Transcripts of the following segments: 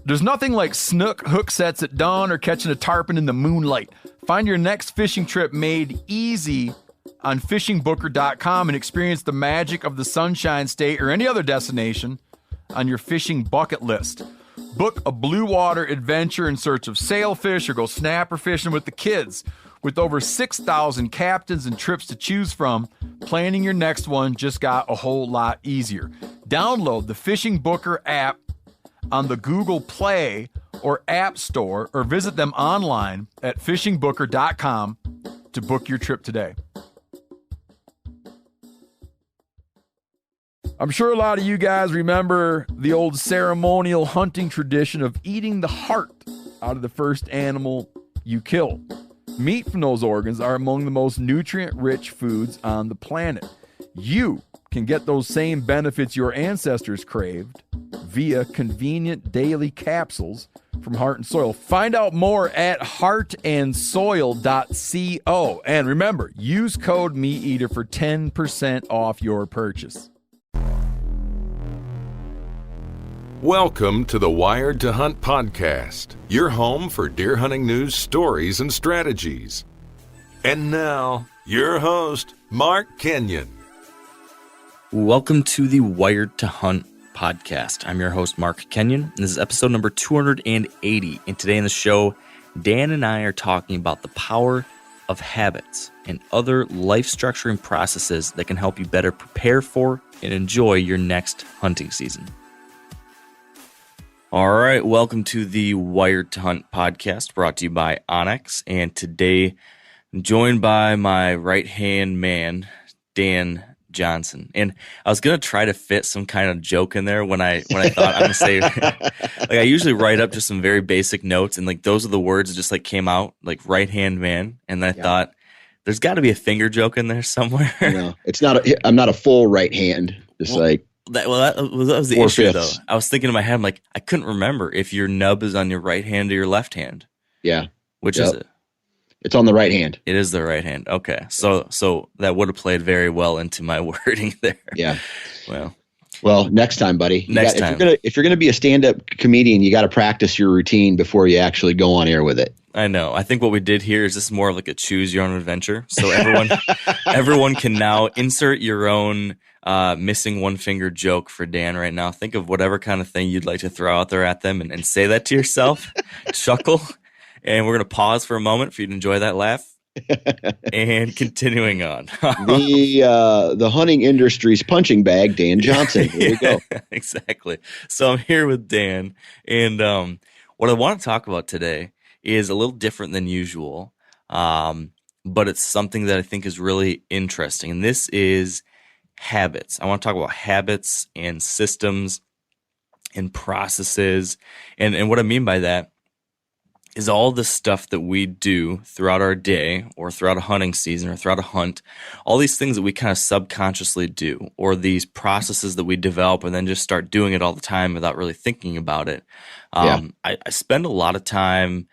There's nothing like snook hook sets at dawn or catching a tarpon in the moonlight. Find your next fishing trip made easy on fishingbooker.com and experience the magic of the Sunshine State or any other destination on your fishing bucket list. Book a blue water adventure in search of sailfish or go snapper fishing with the kids. With over 6,000 captains and trips to choose from, planning your next one just got a whole lot easier. Download the Fishing Booker app on the Google Play or App Store, or visit them online at fishingbooker.com to book your trip today. I'm sure a lot of you guys remember the old ceremonial hunting tradition of eating the heart out of the first animal you kill. Meat from those organs are among the most nutrient-rich foods on the planet. You can get those same benefits your ancestors craved via convenient daily capsules from Heart and Soil. Find out more at heartandsoil.co. And remember, use code MeatEater for 10% off your purchase. Welcome to the Wired to Hunt podcast, your home for deer hunting news, stories, and strategies. And now, your host, Mark Kenyon. Welcome to the Wired to Hunt podcast. I'm your host, Mark Kenyon, and this is episode number 280. And today in the show, Dan and I are talking about the power of habits and other life structuring processes that can help you better prepare for and enjoy your next hunting season. All right, welcome to the Wired to Hunt podcast, brought to you by Onyx. And today, I'm joined by my right-hand man, Dan Johnson. And I was going to try to fit some kind of joke in there when I thought I'm going to say, like, I usually write up just some very basic notes, and like those are the words that just like came out, like right-hand man. And then I thought, there's got to be a finger joke in there somewhere. No, it's not. I'm not a full right hand. It's like. That was the issue, though. I was thinking in my head, I'm like, I couldn't remember if your nub is on your right hand or your left hand. Yeah. Which is it? It's on the right hand. It is the right hand. Okay. So that would have played very well into my wording there. Yeah. Well, next time, buddy. Next time. If you're gonna be a stand-up comedian, you got to practice your routine before you actually go on air with it. I know. I think what we did here is this is more of like a choose your own adventure. So everyone can now insert your own missing one finger joke for Dan right now. Think of whatever kind of thing you'd like to throw out there at them and say that to yourself, chuckle, and we're going to pause for a moment for you to enjoy that laugh. And continuing on. The hunting industry's punching bag, Dan Johnson. Here we go. Exactly. So I'm here with Dan, and what I want to talk about today is a little different than usual, but it's something that I think is really interesting, and this is habits. I want to talk about habits and systems and processes, and what I mean by that is all the stuff that we do throughout our day or throughout a hunting season or throughout a hunt, all these things that we kind of subconsciously do, or these processes that we develop and then just start doing it all the time without really thinking about it. I spend a lot of time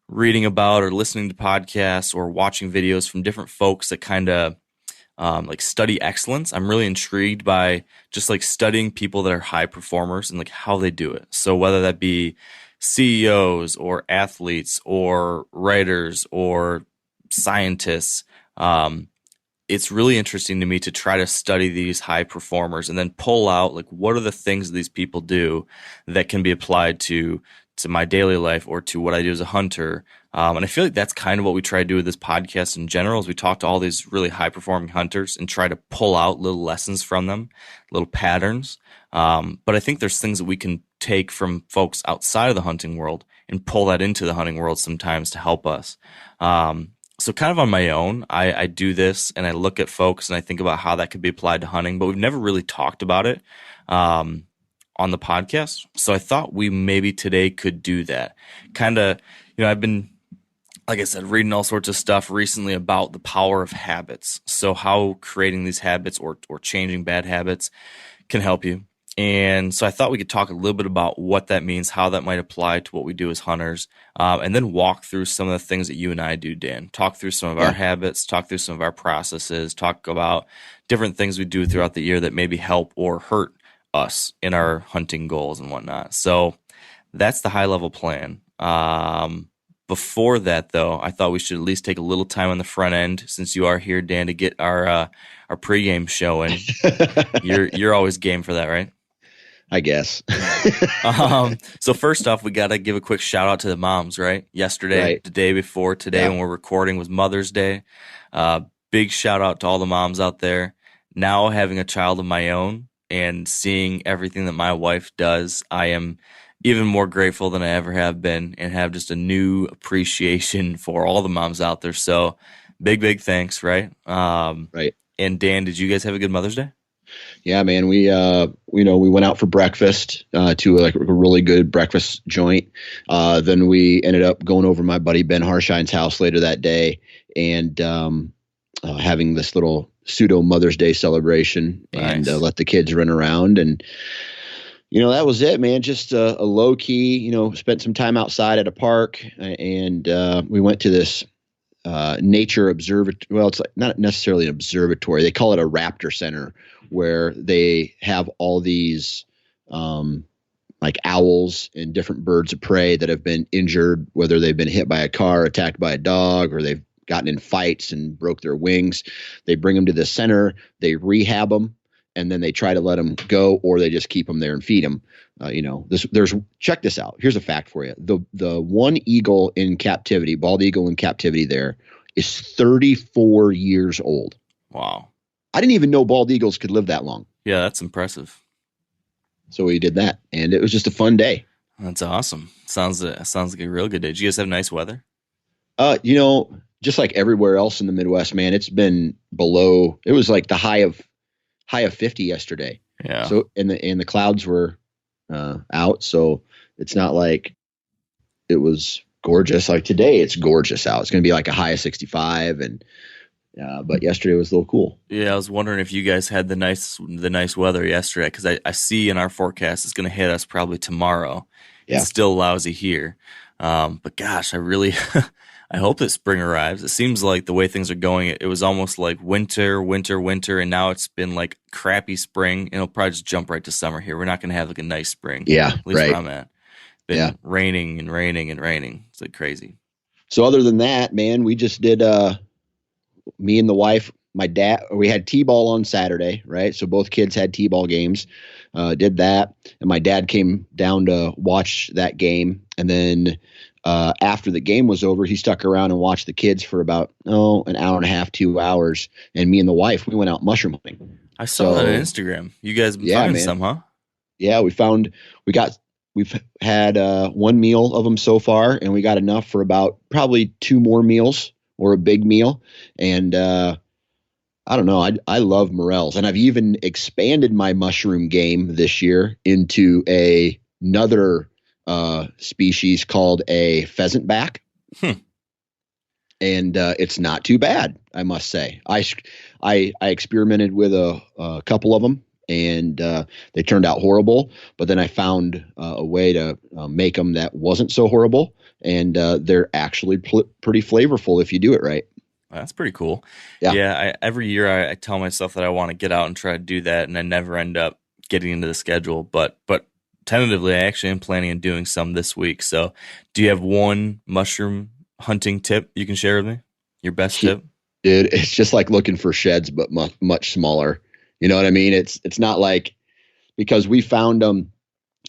reading about or listening to podcasts or watching videos from different folks that kind of like study excellence. I'm really intrigued by just like studying people that are high performers and like how they do it. So whether that be CEOs or athletes or writers or scientists, it's really interesting to me to try to study these high performers and then pull out like what are the things that these people do that can be applied to my daily life or to what I do as a hunter. And I feel like that's kind of what we try to do with this podcast in general, is we talk to all these really high performing hunters and try to pull out little lessons from them, little patterns. But I think there's things that we can take from folks outside of the hunting world and pull that into the hunting world sometimes to help us. So kind of on my own, I do this and I look at folks and I think about how that could be applied to hunting, but we've never really talked about it on the podcast. So I thought we maybe today could do that. Kind of, I've been, like I said, reading all sorts of stuff recently about the power of habits. So how creating these habits or changing bad habits can help you. And so I thought we could talk a little bit about what that means, how that might apply to what we do as hunters, and then walk through some of the things that you and I do, Dan. Talk through some of our habits, talk through some of our processes, talk about different things we do throughout the year that maybe help or hurt us in our hunting goals and whatnot. So that's the high level plan. Before that, though, I thought we should at least take a little time on the front end, since you are here, Dan, to get our pregame showing. You're always game for that, right? I guess. So first off, we got to give a quick shout out to the moms, right? Yesterday, Right. the day before today, when we're recording, was Mother's Day. Big shout out to all the moms out there. Now having a child of my own and seeing everything that my wife does, I am even more grateful than I ever have been, and have just a new appreciation for all the moms out there. So big thanks, right? Right. And Dan, did you guys have a good Mother's Day? Yeah, man. We went out for breakfast to like a really good breakfast joint. Then we ended up going over my buddy Ben Harshine's house later that day and having this little pseudo Mother's Day celebration. Nice. And let the kids run around. And that was it, man. Just a low key. Spent some time outside at a park, and we went to this nature observatory. Well, it's like not necessarily an observatory. They call it a raptor center, where they have all these like owls and different birds of prey that have been injured, whether they've been hit by a car, attacked by a dog, or they've gotten in fights and broke their wings. They bring them to the center, they rehab them, and then they try to let them go, or they just keep them there and feed them. Check this out. Here's a fact for you. The one eagle in captivity, bald eagle in captivity there, is 34 years old. Wow. I didn't even know bald eagles could live that long. Yeah, that's impressive. So we did that, and it was just a fun day. That's awesome. Sounds like a real good day. Did you guys have nice weather? Just like everywhere else in the Midwest, man, it's been below. It was like the high of 50 yesterday. Yeah. So and the clouds were out, so it's not like it was gorgeous. Like today, it's gorgeous out. It's going to be like a high of 65, and but yesterday was a little cool. Yeah, I was wondering if you guys had the nice weather yesterday, because I see in our forecast it's going to hit us probably tomorrow. Yeah. It's still lousy here, but gosh, I really I hope that spring arrives. It seems like the way things are going, it was almost like winter, and now it's been like crappy spring, and it'll probably just jump right to summer here. We're not going to have like a nice spring. Yeah, at least right. where I'm at. Been raining and raining and raining. It's like crazy. So other than that, man, we just did. Me and the wife, my dad, we had T-ball on Saturday, right? So both kids had T-ball games, did that. And my dad came down to watch that game. And then after the game was over, he stuck around and watched the kids for about, an hour and a half, 2 hours. And me and the wife, we went out mushroom hunting. I saw that on Instagram. You guys been finding some, huh? Yeah, we've had one meal of them so far, and we got enough for about probably 2 more meals, or a big meal. And I don't know. I love morels, and I've even expanded my mushroom game this year into another species called a pheasant back. And it's not too bad, I must say. I experimented with a couple of them, and they turned out horrible. But then I found a way to make them that wasn't so horrible. And they're actually pretty flavorful if you do it right. That's pretty cool. Yeah. Every year I tell myself that I want to get out and try to do that, and I never end up getting into the schedule. But tentatively, I actually am planning on doing some this week. So do you have one mushroom hunting tip you can share with me? Your best tip? Dude, it's just like looking for sheds, but much smaller. You know what I mean? It's not like, because we found them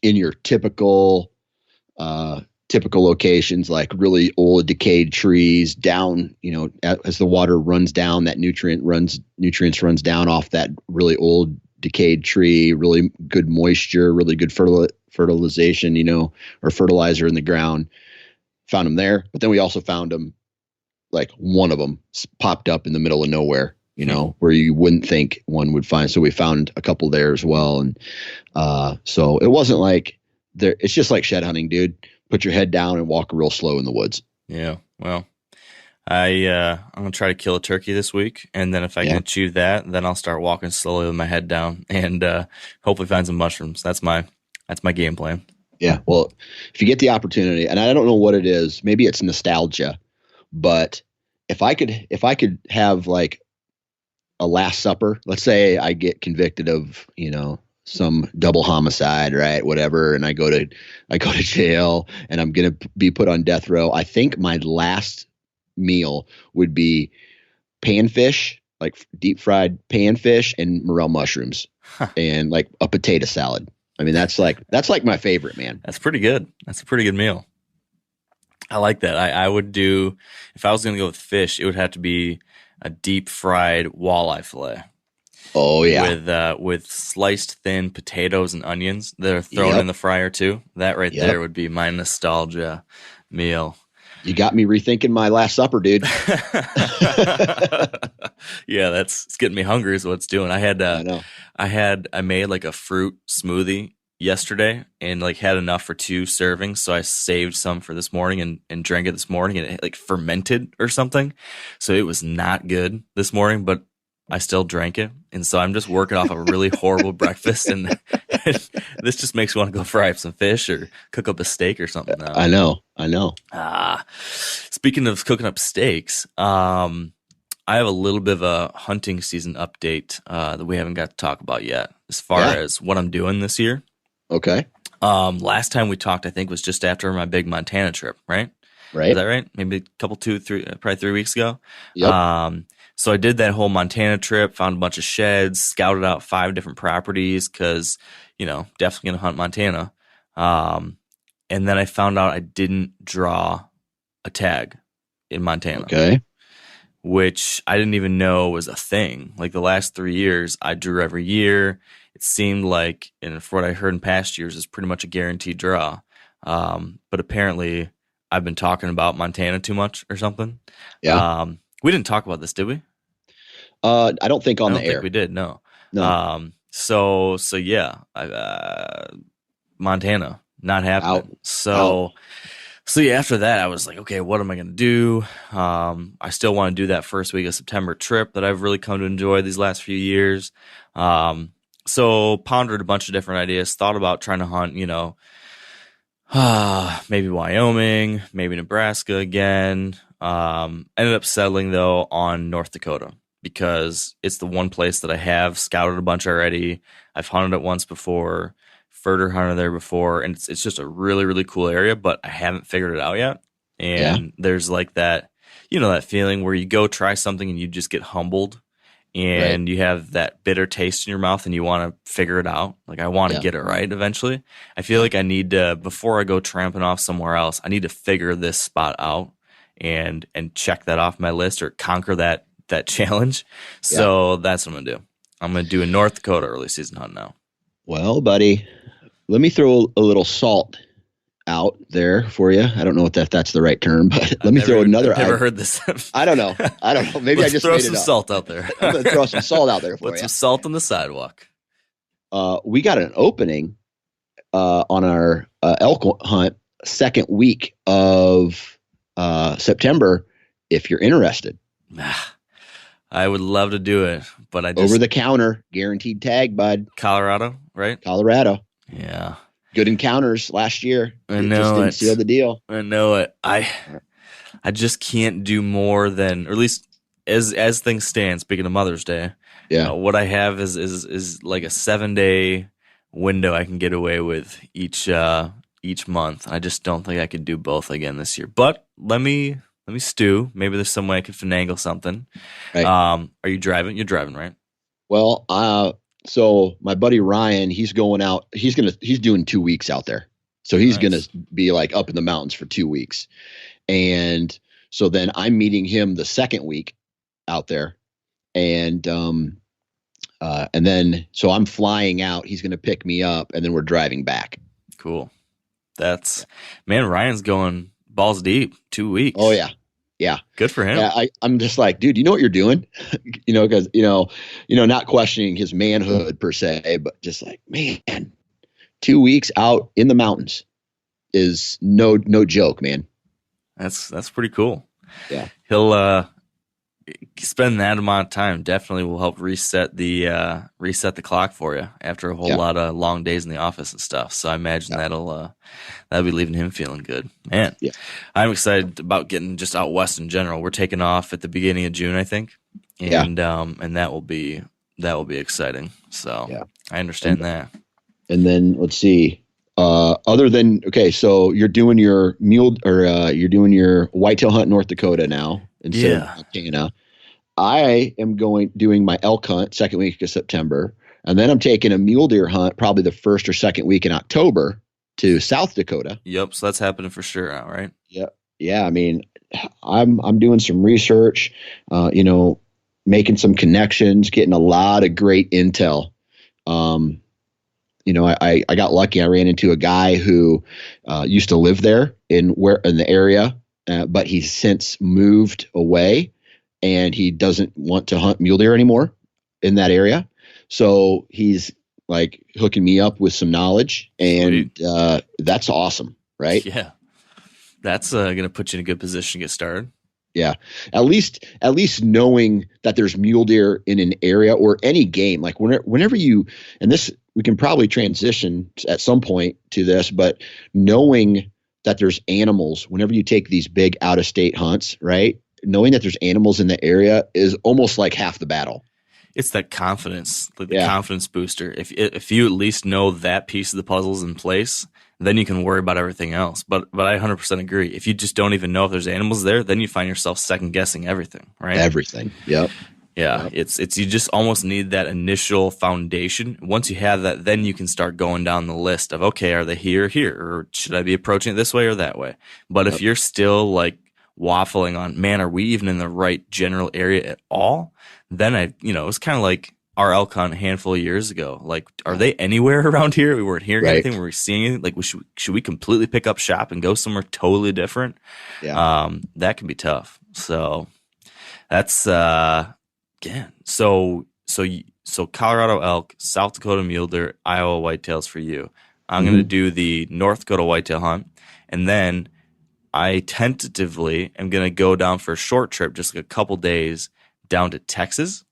in your typical locations, like really old decayed trees down, as the water runs down, that nutrients runs down off that really old decayed tree, really good moisture, really good fertilization, or fertilizer in the ground. Found them there. But then we also found them, like one of them popped up in the middle of nowhere, where you wouldn't think one would find. So we found a couple there as well. And so it wasn't like there. It's just like shed hunting, dude. Put your head down and walk real slow in the woods. Yeah. Well, I'm going to try to kill a turkey this week. And then if I can achieve that, then I'll start walking slowly with my head down and hopefully find some mushrooms. That's my game plan. Yeah. Well, if you get the opportunity, and I don't know what it is, maybe it's nostalgia, but if I could have like a Last Supper, let's say I get convicted of, some double homicide, right? Whatever. And I go to jail and I'm going to be put on death row. I think my last meal would be panfish, like deep fried panfish and morel mushrooms and like a potato salad. I mean, that's like my favorite, man. That's pretty good. That's a pretty good meal. I like that. I would do, if I was going to go with fish, it would have to be a deep fried walleye fillet. Oh yeah. With sliced thin potatoes and onions that are thrown in the fryer too. That right there would be my nostalgia meal. You got me rethinking my Last Supper, dude. Yeah, it's getting me hungry is what it's doing. I made like a fruit smoothie yesterday and like had enough for 2 servings. So I saved some for this morning and drank it this morning, and it like fermented or something. So it was not good this morning, but I still drank it. And so I'm just working off a really horrible breakfast. And this just makes me want to go fry up some fish or cook up a steak or something now. I know. Speaking of cooking up steaks, I have a little bit of a hunting season update that we haven't got to talk about yet as far as what I'm doing this year. Okay. Last time we talked, I think, was just after my big Montana trip, right? Right. Is that right? Maybe a couple, 2, 3, probably 3 weeks ago. Yep. So I did that whole Montana trip, found a bunch of sheds, scouted out 5 different properties because, definitely going to hunt Montana. And then I found out I didn't draw a tag in Montana. Okay. Which I didn't even know was a thing. Like the last 3 years, I drew every year. It seemed like, and for what I heard in past years, is pretty much a guaranteed draw. But apparently I've been talking about Montana too much or something. Yeah. We didn't talk about this, did we? I don't think on the air. I don't think we did. No. So yeah, Montana not happening. So yeah, after that I was like, okay, what am I going to do? I still want to do that first week of September trip that I've really come to enjoy these last few years. So pondered a bunch of different ideas, thought about trying to hunt, maybe Wyoming, maybe Nebraska again. Ended up settling though on North Dakota because it's the one place that I have scouted a bunch already. I've hunted it once before, further hunted there before, and it's just a really, really cool area, but I haven't figured it out yet. And there's like that, that feeling where you go try something and you just get humbled and you have that bitter taste in your mouth and you want to figure it out. Like I want to get it right eventually. I feel like I need to, before I go tramping off somewhere else, I need to figure this spot out and check that off my list or conquer that challenge. So that's what I'm going to do. I'm going to do a North Dakota early season hunt now. Well, buddy, let me throw a little salt out there for you. I don't know if that's the right term, but let me throw another. I've never heard this. I don't know. Maybe I just throw made some it up. salt out there. I'm going to throw some salt out there for you. Put some salt on the sidewalk. We got an opening on our elk hunt second week of September. If you're interested, I would love to do it, but I just over the counter guaranteed tag, bud. Colorado, right? Colorado. Yeah. Good encounters last year. I know didn't seal the deal. I know it. I just can't do more than, or at least as things stand. Speaking of Mother's Day, what I have is like a 7-day window I can get away with each month. I just don't think I could do both again this year. But let me stew. Maybe there's some way I could finagle something. Right. Are you driving? You're driving, right? Well, so my buddy Ryan, he's going out. He's doing 2 weeks out there. So he's going to be like up in the mountains for 2 weeks. And so then I'm meeting him the second week out there. And then, so I'm flying out, he's going to pick me up and then we're driving back. Cool. Man, Ryan's going balls deep, 2 weeks. Oh yeah. Yeah. Good for him. Yeah, I'm just like, dude, you know what you're doing? Because, not questioning his manhood per se, but just like, man, 2 weeks out in the mountains is no joke, man. That's pretty cool. Yeah. He'll spend that amount of time definitely will help reset the clock for you after a whole lot of long days in the office and stuff. So I imagine that'll be leaving him feeling good. Man, I'm excited about getting just out west in general. We're taking off at the beginning of June, I think, and that will be exciting. So I understand that. And then let's see. Other than so you're doing your mule or you're doing your whitetail hunt in North Dakota now instead of Montana. I am doing my elk hunt second week of September, and then I'm taking a mule deer hunt probably the first or second week in October to South Dakota. Yep. So that's happening for sure now, right? Yeah. Yeah. I mean, I'm doing some research, making some connections, getting a lot of great intel. I got lucky. I ran into a guy who used to live there in the area, but he's since moved away, and he doesn't want to hunt mule deer anymore in that area. So he's like hooking me up with some knowledge, and that's awesome, right? Yeah, that's going to put you in a good position to get started. Yeah, at least knowing that there's mule deer in an area or any game, like whenever you, and this we can probably transition at some point to this, but knowing that there's animals whenever you take these big out of state hunts, right? Knowing that there's animals in the area is almost like half the battle. It's that confidence, like the confidence booster. If you at least know that piece of the puzzle is in place, then you can worry about everything else. But I 100% agree. If you just don't even know if there's animals there, then you find yourself second guessing everything, right? Everything. Yep. Yeah. Yep. It's you just almost need that initial foundation. Once you have that, then you can start going down the list of, okay, are they here, or should I be approaching it this way or that way? But if you're still like waffling on, man, are we even in the right general area at all? Then it's kind of like our elk hunt a handful of years ago. Like, are they anywhere around here? We weren't hearing anything. Were we seeing anything? Like, should we completely pick up shop and go somewhere totally different? Yeah. That can be tough. So that's, again, so Colorado elk, South Dakota mule deer, Iowa whitetails for you. I'm going to do the North Dakota whitetail hunt. And then I tentatively am going to go down for a short trip, just like a couple days down to Texas.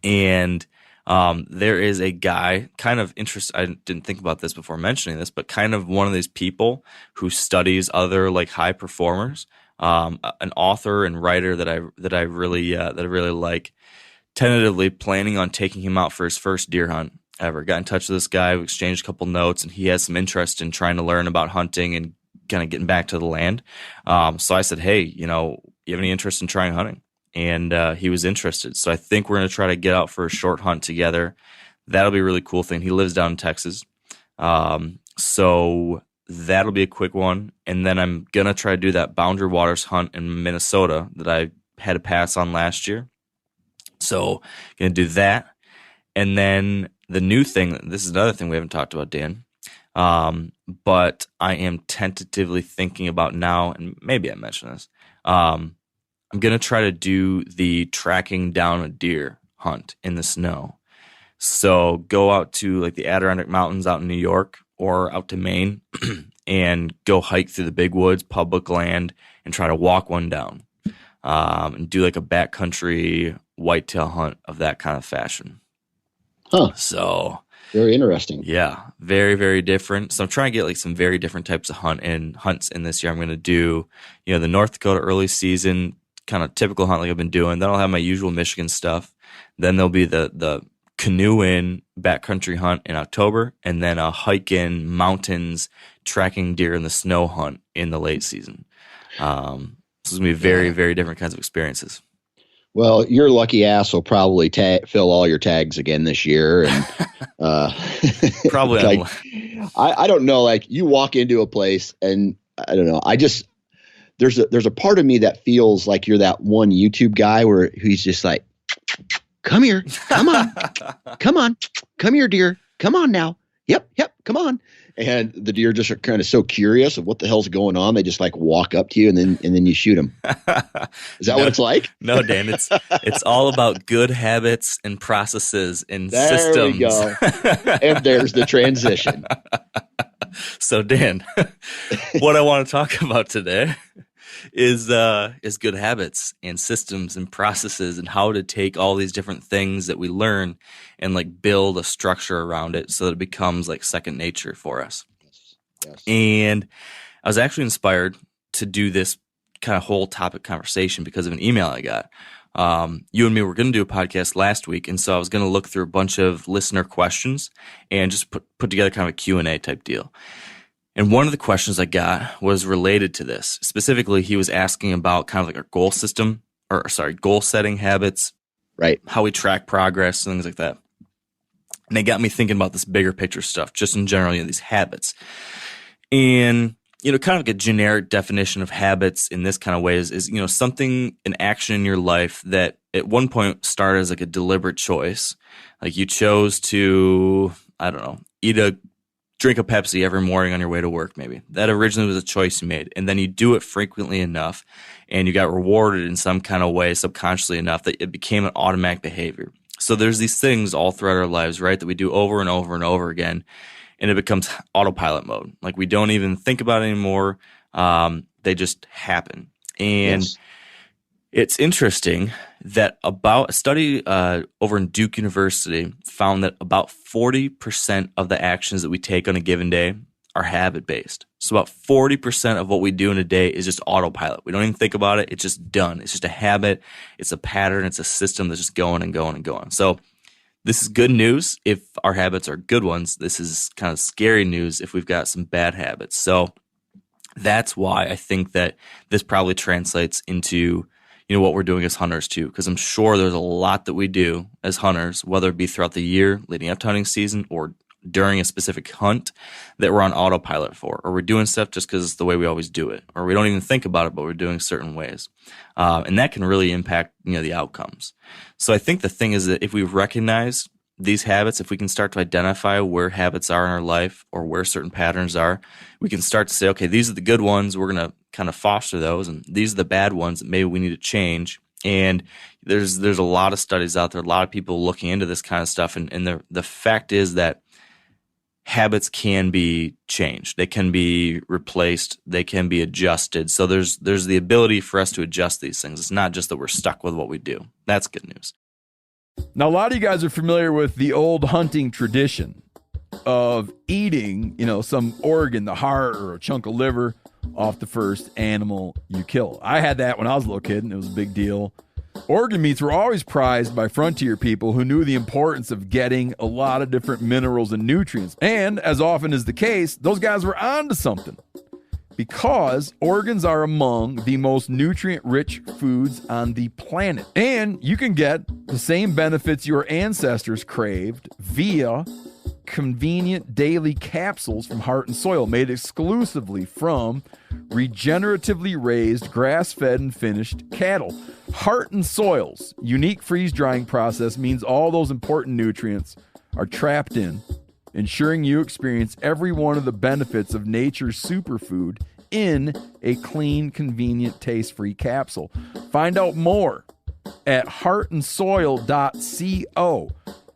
And there is a guy kind of interested. I didn't think about this before mentioning this, but kind of one of these people who studies other like high performers, an author and writer that I really like. Tentatively planning on taking him out for his first deer hunt ever. Got in touch with this guy, we exchanged a couple notes, and he has some interest in trying to learn about hunting and kind of getting back to the land. So I said, hey, you have any interest in trying hunting? And he was interested. So I think we're going to try to get out for a short hunt together. That'll be a really cool thing. He lives down in Texas. So that'll be a quick one. And then I'm going to try to do that Boundary Waters hunt in Minnesota that I had to pass on last year. So going to do that. And then the new thing, this is another thing we haven't talked about, Dan. But I am tentatively thinking about now, and maybe I mentioned this, I'm going to try to do the tracking down a deer hunt in the snow. So go out to like the Adirondack Mountains out in New York or out to Maine and go hike through the big woods, public land, and try to walk one down and do like a backcountry whitetail hunt of that kind of fashion. Huh. So very interesting. Yeah, very, very different. So I'm trying to get like some very different types of hunts in this year. I'm going to do, the North Dakota early season kind of typical hunt like I've been doing. Then I'll have my usual Michigan stuff. Then there'll be the canoe in backcountry hunt in October, and then a hike in mountains, tracking deer in the snow hunt in the late season. So it's going to be very, very different kinds of experiences. Well, your lucky ass will probably fill all your tags again this year, and probably. Like, I don't know. Like you walk into a place, and I don't know. There's a part of me that feels like you're that one YouTube guy where he's just like, "Come here, come on, come here, deer, come on now, yep, come on." And the deer just are kind of so curious of what the hell's going on. They just like walk up to you and then you shoot them. Is that what it's like? No, Dan, it's all about good habits and processes and systems. There we go. And there's the transition. So Dan, what I want to talk about today is good habits and systems and processes and how to take all these different things that we learn and like build a structure around it so that it becomes like second nature for us. Yes. And I was actually inspired to do this kind of whole topic conversation because of an email I got. you and me were going to do a podcast last week, and so I was going to look through a bunch of listener questions and just put together kind of a Q&A type deal. And one of the questions I got was related to this. Specifically, he was asking about kind of like our goal system, goal setting habits, Right. how we track progress, things like that. And it got me thinking about this bigger picture stuff, just in general, these habits. And, kind of like a generic definition of habits in this kind of way is something, an action in your life that at one point started as like a deliberate choice. Like you chose to, I don't know, drink a Pepsi every morning on your way to work, maybe. That originally was a choice you made. And then you do it frequently enough and you got rewarded in some kind of way, subconsciously enough, that it became an automatic behavior. So there's these things all throughout our lives, right, that we do over and over and over again, and it becomes autopilot mode. Like we don't even think about it anymore. They just happen. And Yes. It's interesting that about a study over in Duke University found that about 40% of the actions that we take on a given day are habit-based. So about 40% of what we do in a day is just autopilot. We don't even think about it. It's just done. It's just a habit. It's a pattern. It's a system that's just going and going and going. So this is good news if our habits are good ones. This is kind of scary news if we've got some bad habits. So that's why I think that this probably translates into what we're doing as hunters too, because I'm sure there's a lot that we do as hunters, whether it be throughout the year leading up to hunting season or during a specific hunt, that we're on autopilot for, or we're doing stuff just because it's the way we always do it, or we don't even think about it, but we're doing certain ways. And that can really impact, the outcomes. So I think the thing is that if we recognize these habits, if we can start to identify where habits are in our life or where certain patterns are, we can start to say, okay, these are the good ones. We're going to kind of foster those. And these are the bad ones that maybe we need to change. And there's a lot of studies out there, a lot of people looking into this kind of stuff. And the fact is that habits can be changed. They can be replaced. They can be adjusted. So there's the ability for us to adjust these things. It's not just that we're stuck with what we do. That's good news. Now, a lot of you guys are familiar with the old hunting tradition of eating, some organ, the heart or a chunk of liver off the first animal you kill. I had that when I was a little kid, and it was a big deal. Organ meats were always prized by frontier people who knew the importance of getting a lot of different minerals and nutrients. And as often is the case, those guys were onto something, because organs are among the most nutrient-rich foods on the planet. And you can get the same benefits your ancestors craved via convenient daily capsules from Heart and Soil, made exclusively from regeneratively raised, grass-fed, and finished cattle. Heart and Soil's unique freeze-drying process means all those important nutrients are trapped in, ensuring you experience every one of the benefits of nature's superfood in a clean, convenient, taste-free capsule. Find out more at heartandsoil.co,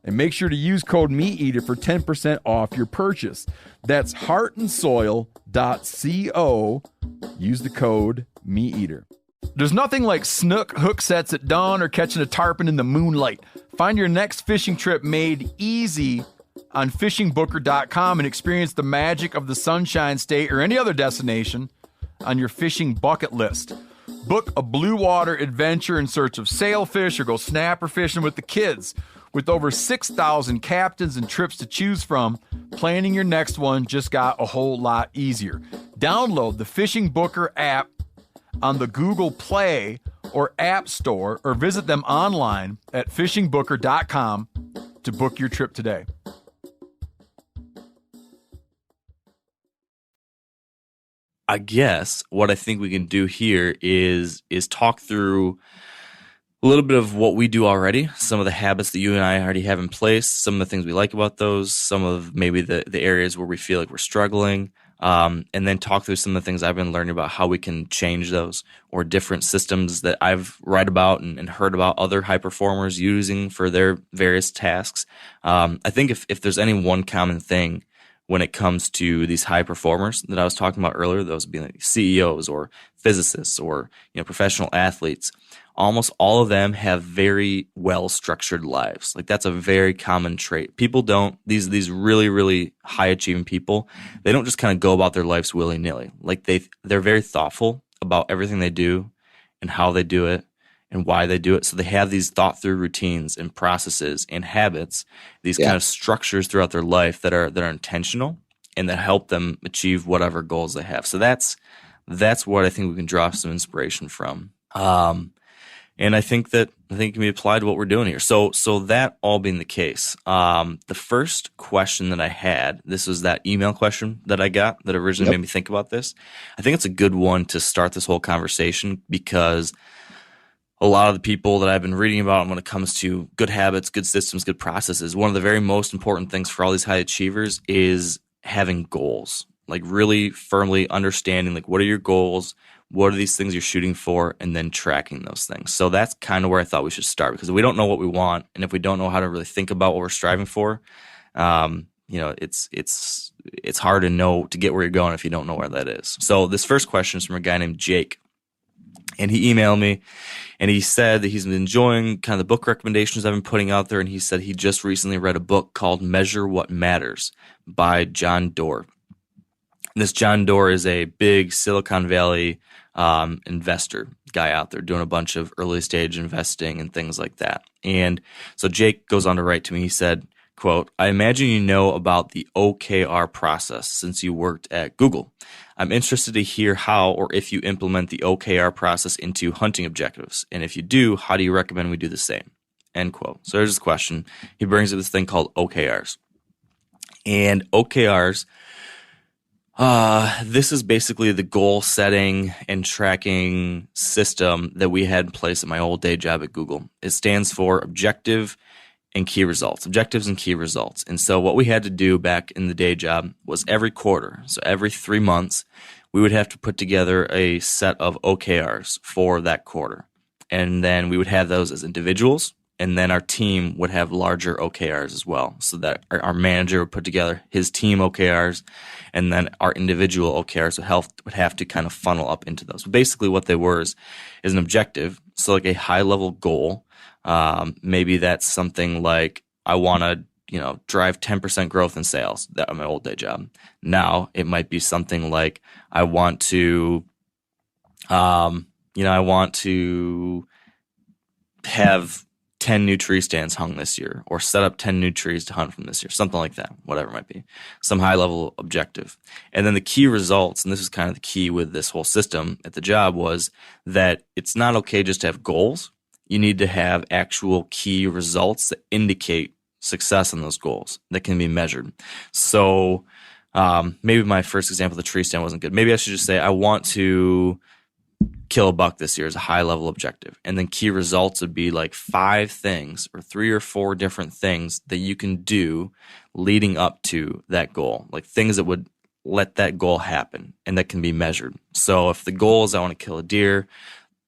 and make sure to use code MeatEater for 10% off your purchase. That's heartandsoil.co. Use the code MeatEater. There's nothing like snook hook sets at dawn or catching a tarpon in the moonlight. Find your next fishing trip made easy on fishingbooker.com and experience the magic of the Sunshine State or any other destination on your fishing bucket list. Book a blue water adventure in search of sailfish or go snapper fishing with the kids. With over 6,000 captains and trips to choose from, planning your next one just got a whole lot easier. Download the Fishing Booker app on the Google Play or App Store, or visit them online at fishingbooker.com to book your trip today. I guess what I think we can do here is talk through a little bit of what we do already, some of the habits that you and I already have in place, some of the things we like about those, some of maybe the areas where we feel like we're struggling, and then talk through some of the things I've been learning about how we can change those, or different systems that I've read about and heard about other high performers using for their various tasks. I think if there's any one common thing when it comes to these high performers that I was talking about earlier, those being like CEOs or physicists or professional athletes, almost all of them have very well-structured lives. Like that's a very common trait. People don't, these really, really high-achieving people, they don't just kind of go about their lives willy-nilly. Like they're very thoughtful about everything they do and how they do it and why they do it. So they have these thought through routines and processes and habits, these kind of structures throughout their life that are intentional and that help them achieve whatever goals they have. So that's what I think we can draw some inspiration from. And I think it can be applied to what we're doing here. So that all being the case, the first question that I had, this was that email question that I got that originally made me think about this. I think it's a good one to start this whole conversation, because a lot of the people that I've been reading about when it comes to good habits, good systems, good processes, one of the very most important things for all these high achievers is having goals, like really firmly understanding, like, what are your goals? What are these things you're shooting for? And then tracking those things. So that's kind of where I thought we should start, because if we don't know what we want, and if we don't know how to really think about what we're striving for, it's hard to get where you're going if you don't know where that is. So this first question is from a guy named Jake. And he emailed me, and he said that he's been enjoying kind of the book recommendations I've been putting out there. And he said he just recently read a book called Measure What Matters by John Doerr. And this John Doerr is a big Silicon Valley investor guy out there doing a bunch of early stage investing and things like that. And so Jake goes on to write to me. He said, quote, "I imagine you know about the OKR process since you worked at Google. I'm interested to hear how or if you implement the OKR process into hunting objectives. And if you do, how do you recommend we do the same?" End quote. So there's this question. He brings up this thing called OKRs. And OKRs, this is basically the goal setting and tracking system that we had in place at my old day job at Google. It stands for objectives and key results. And so what we had to do back in the day job was every quarter, so every 3 months, we would have to put together a set of OKRs for that quarter. And then we would have those as individuals, and then our team would have larger OKRs as well, so that our manager would put together his team OKRs, and then our individual OKRs would have to kind of funnel up into those. But basically what they were is an objective, so like a high-level goal. Maybe that's something like, I want to, drive 10% growth in sales. That my old day job. Now it might be something like, I want to have 10 new tree stands hung this year, or set up 10 new trees to hunt from this year, something like that, whatever it might be, some high level objective. And then the key results, and this is kind of the key with this whole system at the job, was that it's not okay just to have goals. You need to have actual key results that indicate success in those goals that can be measured. So maybe my first example, the tree stand, wasn't good. Maybe I should just say, I want to kill a buck this year as a high level objective. And then key results would be like 5 things or 3 or 4 different things that you can do leading up to that goal, like things that would let that goal happen and that can be measured. So if the goal is I want to kill a deer,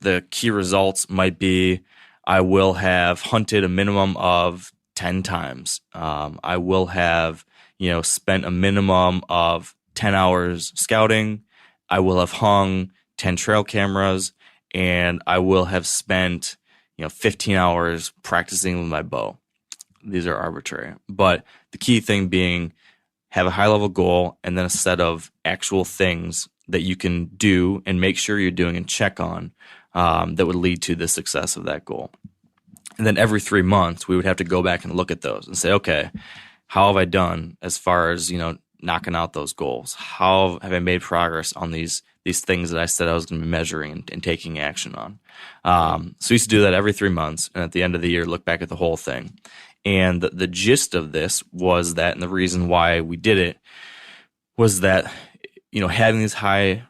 the key results might be, I will have hunted a minimum of 10 times. I will have, spent a minimum of 10 hours scouting. I will have hung 10 trail cameras, and I will have spent, 15 hours practicing with my bow. These are arbitrary, but the key thing being, have a high level goal and then a set of actual things that you can do and make sure you're doing and check on, that would lead to the success of that goal. And then every 3 months, we would have to go back and look at those and say, okay, how have I done as far as, knocking out those goals? How have I made progress on these things that I said I was going to be measuring and taking action on? So we used to do that every 3 months, and at the end of the year, look back at the whole thing. And the gist of this was that, and the reason why we did it was that, having these high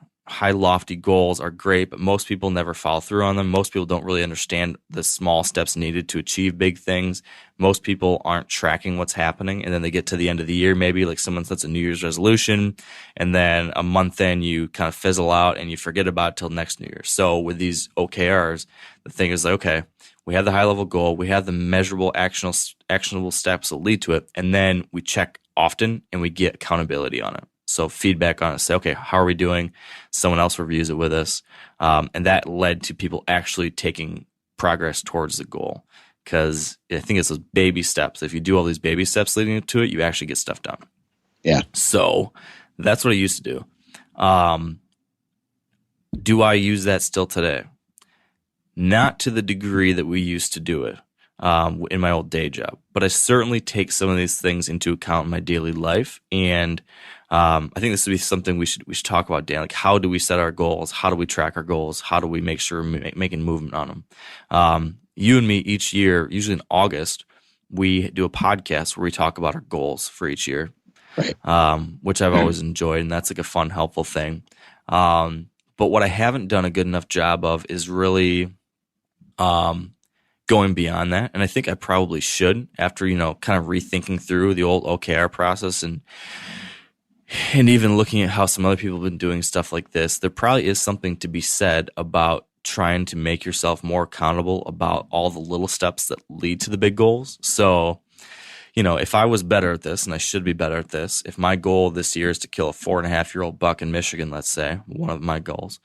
lofty goals are great, but most people never follow through on them. Most people don't really understand the small steps needed to achieve big things. Most people aren't tracking what's happening, and then they get to the end of the year, maybe like someone sets a New Year's resolution, and then a month in you kind of fizzle out and you forget about it till next New Year. So with these OKRs, the thing is like, okay, we have the high level goal, we have the measurable actionable steps that lead to it, and then we check often and we get accountability on it. So feedback on it, say, okay, how are we doing? Someone else reviews it with us. And that led to people actually taking progress towards the goal. Because I think it's those baby steps. If you do all these baby steps leading to it, you actually get stuff done. Yeah. So that's what I used to do. Do I use that still today? not to the degree that we used to do it in my old day job, but I certainly take some of these things into account in my daily life. And I think this would be something we should talk about, Dan. Like, how do we set our goals? How do we track our goals? How do we make sure we're making movement on them? You and me each year, usually in August, we do a podcast where we talk about our goals for each year, Right. Which I've always enjoyed, and that's like a fun, helpful thing. But what I haven't done a good enough job of is really going beyond that. And I think I probably should, after, kind of rethinking through the old OKR process and even looking at how some other people have been doing stuff like this. There probably is something to be said about trying to make yourself more accountable about all the little steps that lead to the big goals. So, if I was better at this, and I should be better at this, if my goal this year is to kill a 4.5-year-old buck in Michigan, let's say, one of my goals,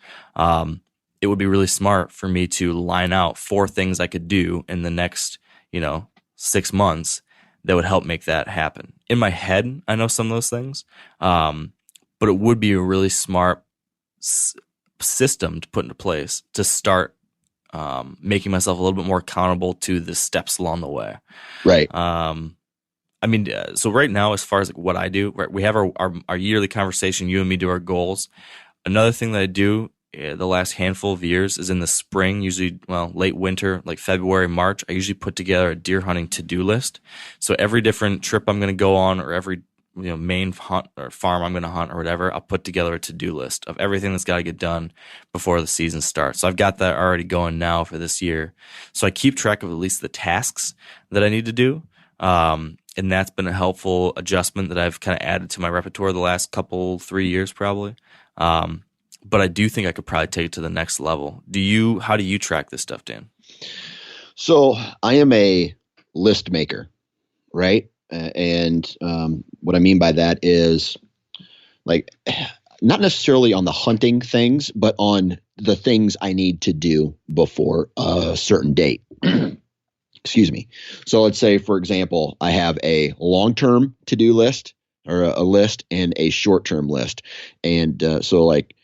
it would be really smart for me to line out 4 things I could do in the next, 6 months that would help make that happen. In my head, I know some of those things, but it would be a really smart system to put into place to start making myself a little bit more accountable to the steps along the way. Right. So right now, as far as what I do, we have our yearly conversation. You and me do our goals. Another thing that I do the last handful of years is in the spring, usually, late winter, like February, March, I usually put together a deer hunting to-do list. So every different trip I'm going to go on, or every main hunt or farm I'm going to hunt or whatever, I'll put together a to-do list of everything that's got to get done before the season starts. So I've got that already going now for this year. So I keep track of at least the tasks that I need to do. And that's been a helpful adjustment that I've kind of added to my repertoire the last 3 years probably. But I do think I could probably take it to the next level. How do you track this stuff, Dan? So I am a list maker, right? And what I mean by that is, like, not necessarily on the hunting things, but on the things I need to do before a certain date. Excuse me. So let's say, for example, I have a long-term to-do list, or a list, and a short-term list. And so, like,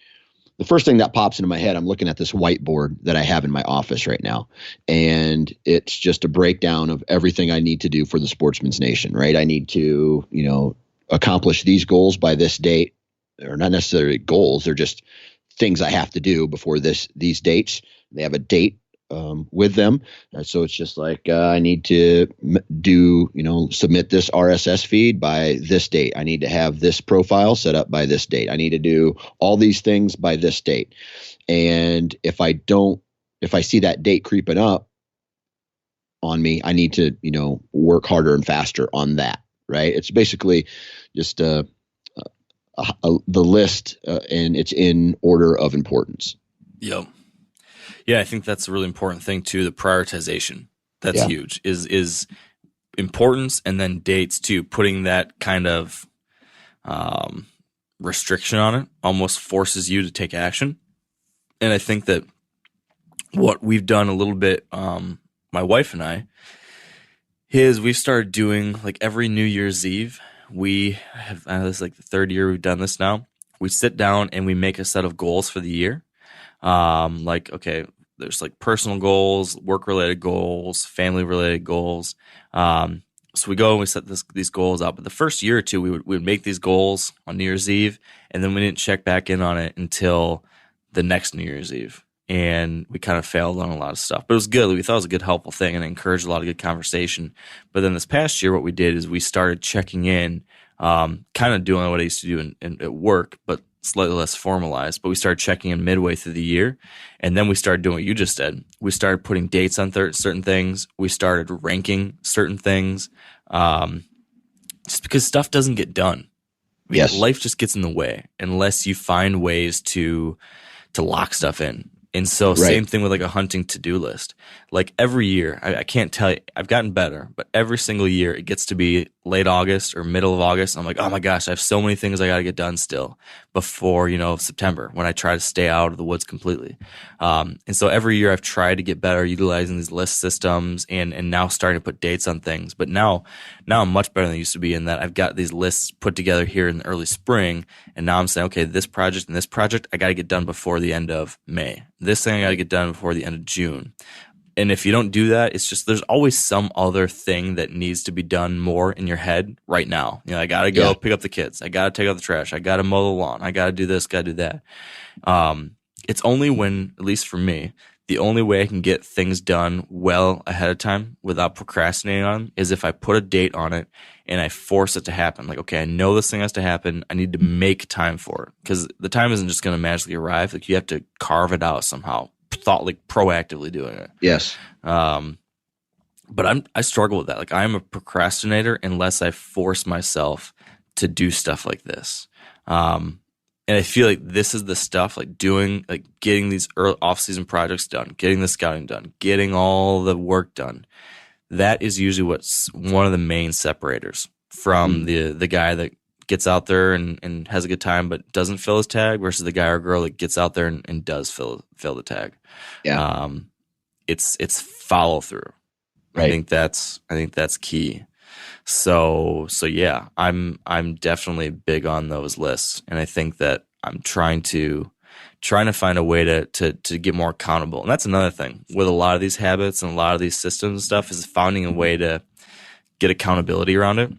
the first thing that pops into my head, I'm looking at this whiteboard that I have in my office right now, and it's just a breakdown of everything I need to do for the Sportsman's Nation, right? I need to, accomplish these goals by this date, or not necessarily goals. They're just things I have to do before these dates. They have a date with them. So it's just like, I need to submit this RSS feed by this date. I need to have this profile set up by this date. I need to do all these things by this date. And if I see that date creeping up on me, I need to, work harder and faster on that. Right. It's basically just the list, and it's in order of importance. Yep. Yeah, I think that's a really important thing too. The prioritization, that's huge, is importance, and then dates too. Putting that kind of restriction on it almost forces you to take action. And I think that what we've done a little bit, my wife and I, is we've started doing, like, every New Year's Eve. We have, this is like the 3rd year we've done this now. We sit down and we make a set of goals for the year. Okay, there's like personal goals, work-related goals, family-related goals. So we go and we set these goals out. But the first year or two, we would make these goals on New Year's Eve, and then we didn't check back in on it until the next New Year's Eve. And we kind of failed on a lot of stuff. But it was good. We thought it was a good, helpful thing, and it encouraged a lot of good conversation. But then this past year, what we did is we started checking in, kind of doing what I used to do at work, but slightly less formalized. But we started checking in midway through the year, and then we started doing what you just did. We started putting dates on certain things. We started ranking certain things, just because stuff doesn't get done. Yes. Life just gets in the way unless you find ways to lock stuff in. And so same thing with like a hunting to-do list. Like every year, I can't tell you, I've gotten better, but every single year it gets to be late August or middle of August. I'm like, oh my gosh, I have so many things I got to get done still before, September, when I try to stay out of the woods completely. And so every year I've tried to get better utilizing these list systems and now starting to put dates on things. But now I'm much better than I used to be in that I've got these lists put together here in the early spring. And now I'm saying, okay, this project and this project, I got to get done before the end of May. This thing I got to get done before the end of June. And if you don't do that, it's just there's always some other thing that needs to be done more in your head right now. I got to go pick up the kids. I got to take out the trash. I got to mow the lawn. I got to do this, got to do that. It's only when, at least for me, the only way I can get things done well ahead of time without procrastinating on them is if I put a date on it and I force it to happen. Like, okay, I know this thing has to happen. I need to make time for it because the time isn't just going to magically arrive. Like, you have to carve it out somehow. Proactively doing it. Yes. But I struggle with that. Like, I'm a procrastinator unless I force myself to do stuff like this. And I feel like this is the stuff, like getting these early off-season projects done, getting the scouting done, getting all the work done. That is usually what's one of the main separators from the guy that gets out there and has a good time but doesn't fill his tag versus the guy or girl that gets out there and does fill the tag. Yeah. It's follow through. Right. I think that's key. So yeah, I'm definitely big on those lists, and I think that I'm trying to find a way to get more accountable. And that's another thing with a lot of these habits and a lot of these systems and stuff is finding a way to get accountability around it.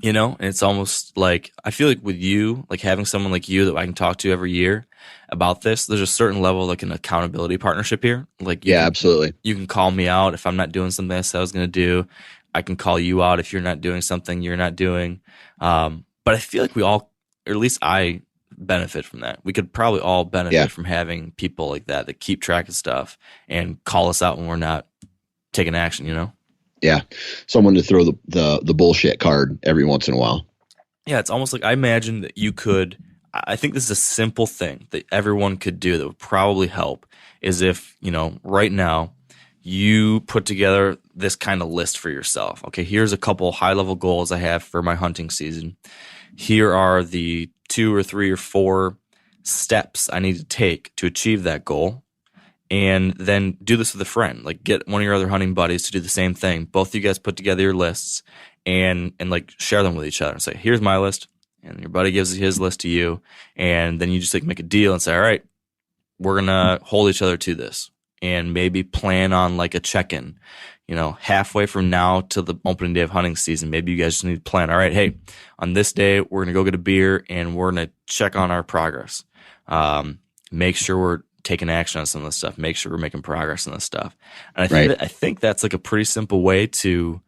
And it's almost like I feel like with you, like having someone like you that I can talk to every year about this, there's a certain level like an accountability partnership here. Like, absolutely. You can call me out if I'm not doing something I said I was going to do. I can call you out if you're not doing something you're not doing. But I feel like we all, or at least I, benefit from that. We could probably all benefit from having people like that keep track of stuff and call us out when we're not taking action, Yeah. Someone to throw the bullshit card every once in a while. Yeah. It's almost like I imagine that I think this is a simple thing that everyone could do that would probably help is if, right now you put together this kind of list for yourself. Okay, here's a couple high level goals I have for my hunting season. Here are the 2 or 3 or 4 steps I need to take to achieve that goal. And then do this with a friend. Like, get one of your other hunting buddies to do the same thing. Both of you guys put together your lists and like share them with each other and say, here's my list. And your buddy gives his list to you. And then you just like make a deal and say, all right, we're going to hold each other to this. And maybe plan on like a check-in, halfway from now to the opening day of hunting season. Maybe you guys just need to plan. All right, hey, on this day, we're going to go get a beer and we're going to check on our progress. Make sure we're taking action on some of this stuff. Make sure we're making progress on this stuff. And I think that's like a pretty simple way to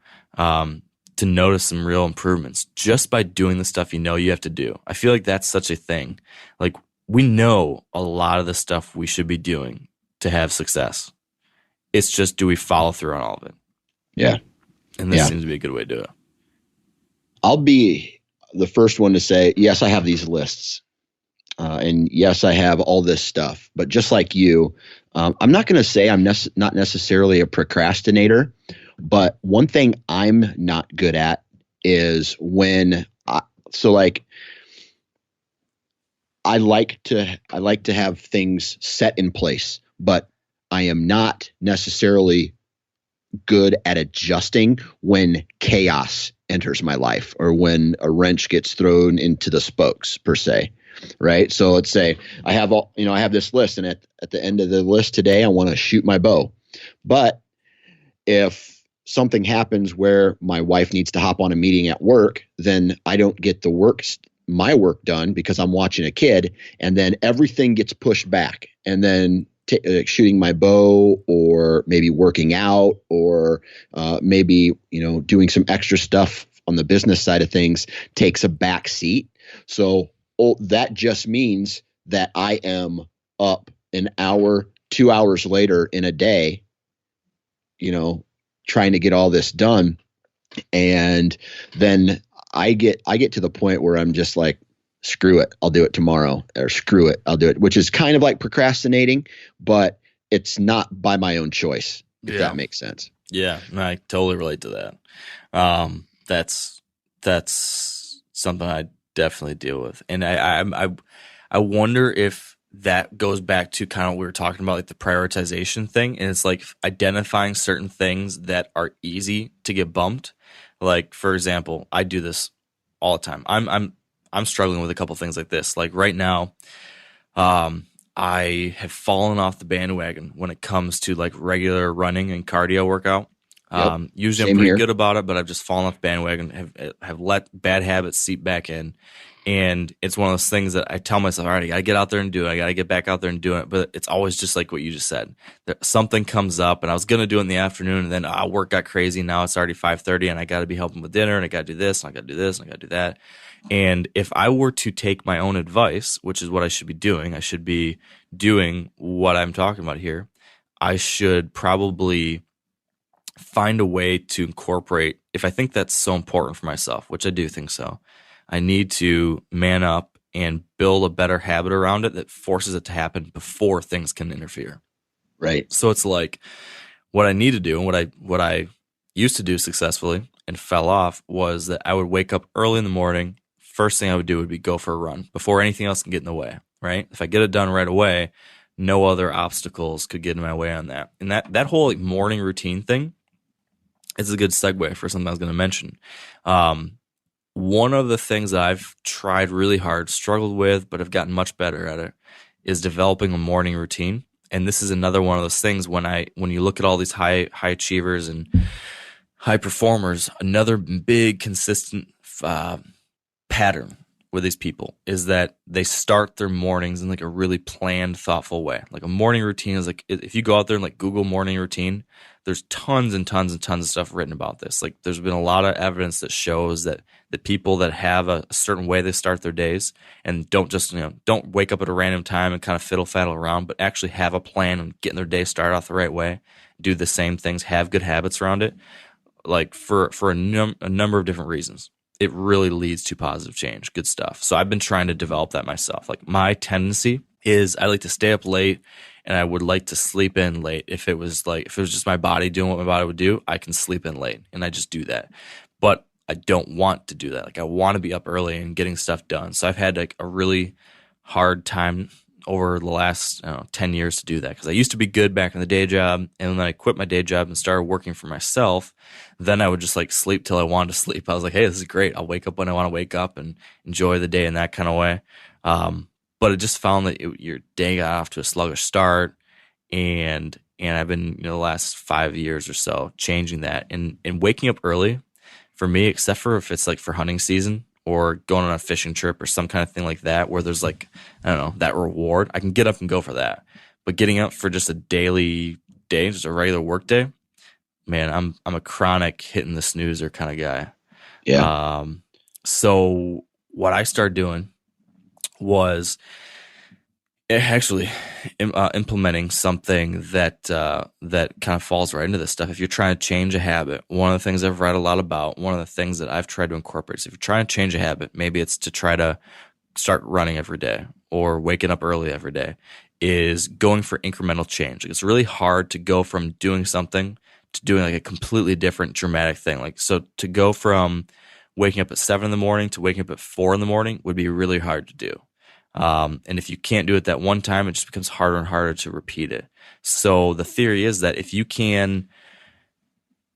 notice some real improvements just by doing the stuff you have to do. I feel like that's such a thing. Like, we know a lot of the stuff we should be doing to have success. It's just, do we follow through on all of it? Yeah. And this seems to be a good way to do it. I'll be the first one to say, yes, I have these lists. And yes, I have all this stuff. But just like you, I'm not going to say I'm not necessarily a procrastinator. But one thing I'm not good at is I like to have things set in place, but I am not necessarily good at adjusting when chaos enters my life or when a wrench gets thrown into the spokes per se. Right. So let's say I have this list, and at the end of the list today, I want to shoot my bow. But if something happens where my wife needs to hop on a meeting at work, then I don't get my work done because I'm watching a kid, and then everything gets pushed back. And then shooting my bow, or maybe working out, or maybe doing some extra stuff on the business side of things takes a back seat. So that just means that I am up an hour, 2 hours later in a day, trying to get all this done. And then I get to the point where I'm just like, screw it, I'll do it tomorrow, or screw it, I'll do it, which is kind of like procrastinating, but it's not by my own choice, if that makes sense. Yeah, I totally relate to that. That's something I definitely deal with, and I wonder if that goes back to kind of what we were talking about, like the prioritization thing, and it's like identifying certain things that are easy to get bumped. Like for example, I do this all the time. I'm struggling with a couple things like this. Like right now, I have fallen off the bandwagon when it comes to like regular running and cardio workout. Usually I'm pretty good about it, but I've just fallen off the bandwagon, have let bad habits seep back in. And it's one of those things that I tell myself, all right, I got to get out there and do it. I got to get back out there and do it. But it's always just like what you just said. Something comes up, and I was going to do it in the afternoon, and then work got crazy. Now it's already 5:30, and I got to be helping with dinner, and I got to do this, and I got to do this, and I got to do that. And if I were to take my own advice, which is what I should be doing, I should be doing what I'm talking about here. I should probably find a way to incorporate, if I think that's so important for myself, which I do think so, I need to man up and build a better habit around it that forces it to happen before things can interfere. Right. So it's like what I need to do, and what I used to do successfully and fell off, was that I would wake up early in the morning. First thing I would do would be go for a run before anything else can get in the way, right? If I get it done right away, no other obstacles could get in my way on that. And that whole like morning routine thing is a good segue for something I was going to mention. One of the things that I've tried really hard, struggled with, but have gotten much better at it, is developing a morning routine. And this is another one of those things when you look at all these high achievers and high performers, another big consistent pattern with these people is that they start their mornings in like a really planned, thoughtful way. Like a morning routine is like, if you go out there and like Google morning routine, there's tons and tons and tons of stuff written about this. Like there's been a lot of evidence that shows that the people that have a certain way they start their days and don't just, don't wake up at a random time and kind of fiddle faddle around, but actually have a plan and getting their day started off the right way, do the same things, have good habits around it, like for a number of different reasons. It really leads to positive change. Good stuff. So I've been trying to develop that myself. Like my tendency is I like to stay up late and I would like to sleep in late. If it was just my body doing what my body would do, I can sleep in late and I just do that. But I don't want to do that. Like I want to be up early and getting stuff done. So I've had like a really hard time over the last 10 years to do that, because I used to be good back in the day job, and then I quit my day job and started working for myself. Then I would just like sleep till I wanted to sleep. I was like, hey, this is great. I'll wake up when I want to wake up and enjoy the day in that kind of way. But I just found that your day got off to a sluggish start, and I've been the last 5 years or so changing that and waking up early for me, except for if it's like for hunting season or going on a fishing trip or some kind of thing like that, where there's like, I don't know, that reward, I can get up and go for that. But getting up for just a daily day, just a regular work day, man, I'm a chronic hitting the snoozer kind of guy. Yeah. So what I started doing was actually implementing something that kind of falls right into this stuff. If you're trying to change a habit, one of the things I've read a lot about, one of the things that I've tried to incorporate is if you're trying to change a habit, maybe it's to try to start running every day or waking up early every day, is going for incremental change. Like it's really hard to go from doing something to doing like a completely different dramatic thing. Like, so to go from waking up at 7 in the morning to waking up at 4 in the morning would be really hard to do. And if you can't do it that one time, it just becomes harder and harder to repeat it. So the theory is that if you can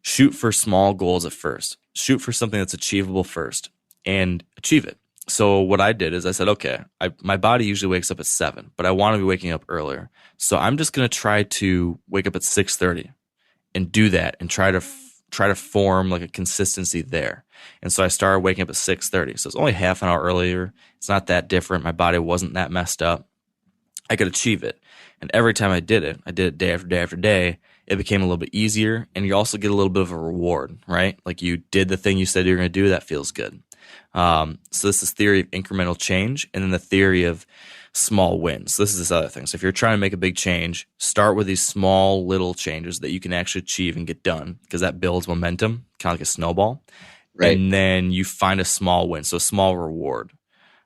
shoot for small goals at first, shoot for something that's achievable first and achieve it. So what I did is I said, okay, my body usually wakes up at 7, but I want to be waking up earlier. So I'm just going to try to wake up at 6:30 and do that and try to form like a consistency there. And so I started waking up at 6:30. So it's only half an hour earlier. It's not that different. My body wasn't that messed up. I could achieve it. And every time I did it day after day after day, it became a little bit easier. And you also get a little bit of a reward, right? Like you did the thing you said you were going to do. That feels good. So this is theory of incremental change, and then the theory of small wins. So this is this other thing. So if you're trying to make a big change, start with these small little changes that you can actually achieve and get done, because that builds momentum, kind of like a snowball. Right. And then you find a small win, so a small reward.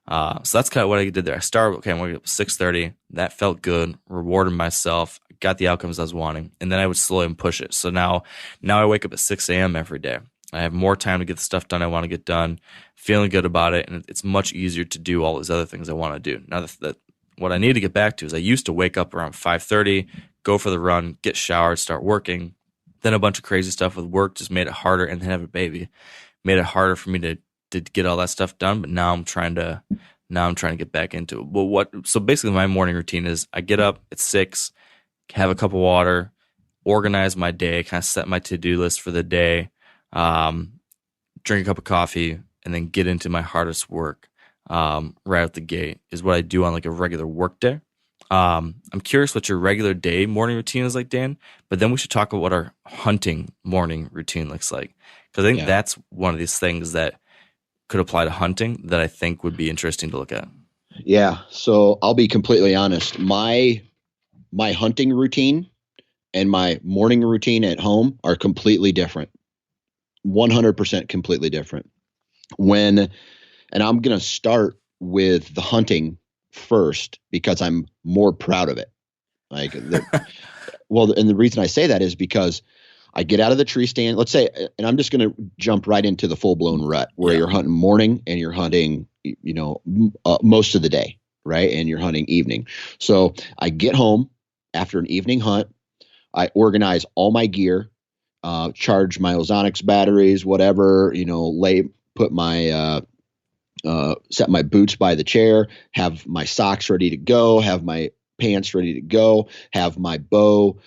So that's kind of what I did there. I started, okay, I'm waking up at 6:30. That felt good, rewarded myself, got the outcomes I was wanting, and then I would slowly push it. So now I wake up at 6 a.m. every day. I have more time to get the stuff done I want to get done, feeling good about it, and it's much easier to do all those other things I want to do. Now that what I need to get back to is I used to wake up around 5:30, go for the run, get showered, start working. Then a bunch of crazy stuff with work just made it harder, and then have a baby made it harder for me to get all that stuff done. But now I'm trying to get back into it. Well, so basically my morning routine is I get up at 6, have a cup of water, organize my day, kind of set my to-do list for the day, drink a cup of coffee, and then get into my hardest work right out the gate is what I do on like a regular work day. I'm curious what your regular day morning routine is like, Dan, but then we should talk about what our hunting morning routine looks like. Because I think that's one of these things that could apply to hunting that I think would be interesting to look at. Yeah. So I'll be completely honest. My hunting routine and my morning routine at home are completely different. 100% completely different. And I'm going to start with the hunting first because I'm more proud of it. Well, and the reason I say that is because I get out of the tree stand, let's say, and I'm just going to jump right into the full blown rut where you're hunting morning and you're hunting, most of the day, right? And you're hunting evening. So I get home after an evening hunt. I organize all my gear, charge my Ozonics batteries, whatever, put my, set my boots by the chair, have my socks ready to go, have my pants ready to go, have my bow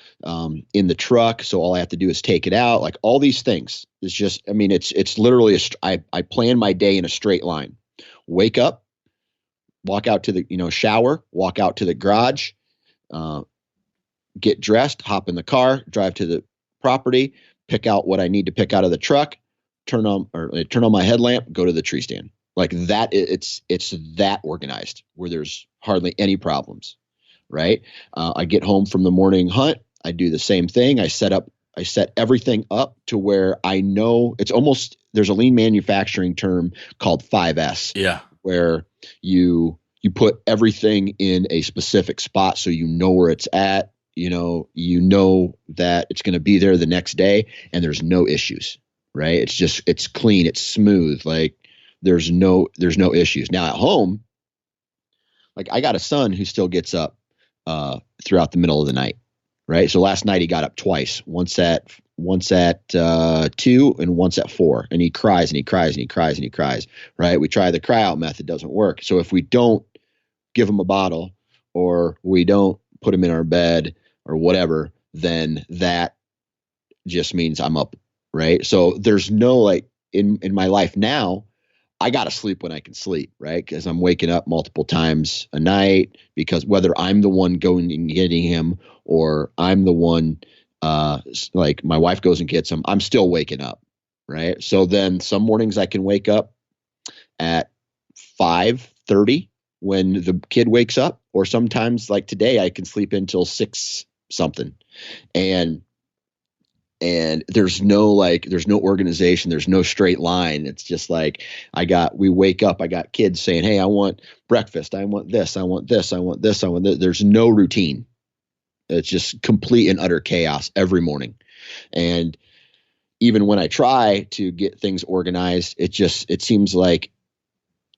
in the truck. So all I have to do is take it out. Like all these things. It's just, it's literally, I plan my day in a straight line. Wake up, walk out to the, shower, walk out to the garage, get dressed, hop in the car, drive to the property, pick out what I need to pick out of the truck, turn on my headlamp, go to the tree stand. Like that, it's that organized where there's hardly any problems, right? I get home from the morning hunt. I do the same thing. I set everything up to where I know it's almost, there's a lean manufacturing term called 5S. Yeah. Where you put everything in a specific spot so you know where it's at, you know that it's going to be there the next day and there's no issues, right? It's clean, it's smooth. Like there's no issues. Now at home, like I got a son who still gets up throughout the middle of the night, right? So last night he got up twice, once at 2 and once at 4, and he cries and he cries and he cries and he cries, right? We try the cry out method, doesn't work. So if we don't give him a bottle or we don't put him in our bed or whatever, then that just means I'm up, right? So there's no, like in my life now, I got to sleep when I can sleep, right? Because I'm waking up multiple times a night, because whether I'm the one going and getting him or I'm the one, like my wife goes and gets him, I'm still waking up, right? So then some mornings I can wake up at 5:30 when the kid wakes up, or sometimes like today I can sleep until 6 something. And there's no organization. There's no straight line. It's just like we wake up, I got kids saying, hey, I want breakfast. I want this. I want this. I want this. I want this. There's no routine. It's just complete and utter chaos every morning. And even when I try to get things organized, it seems like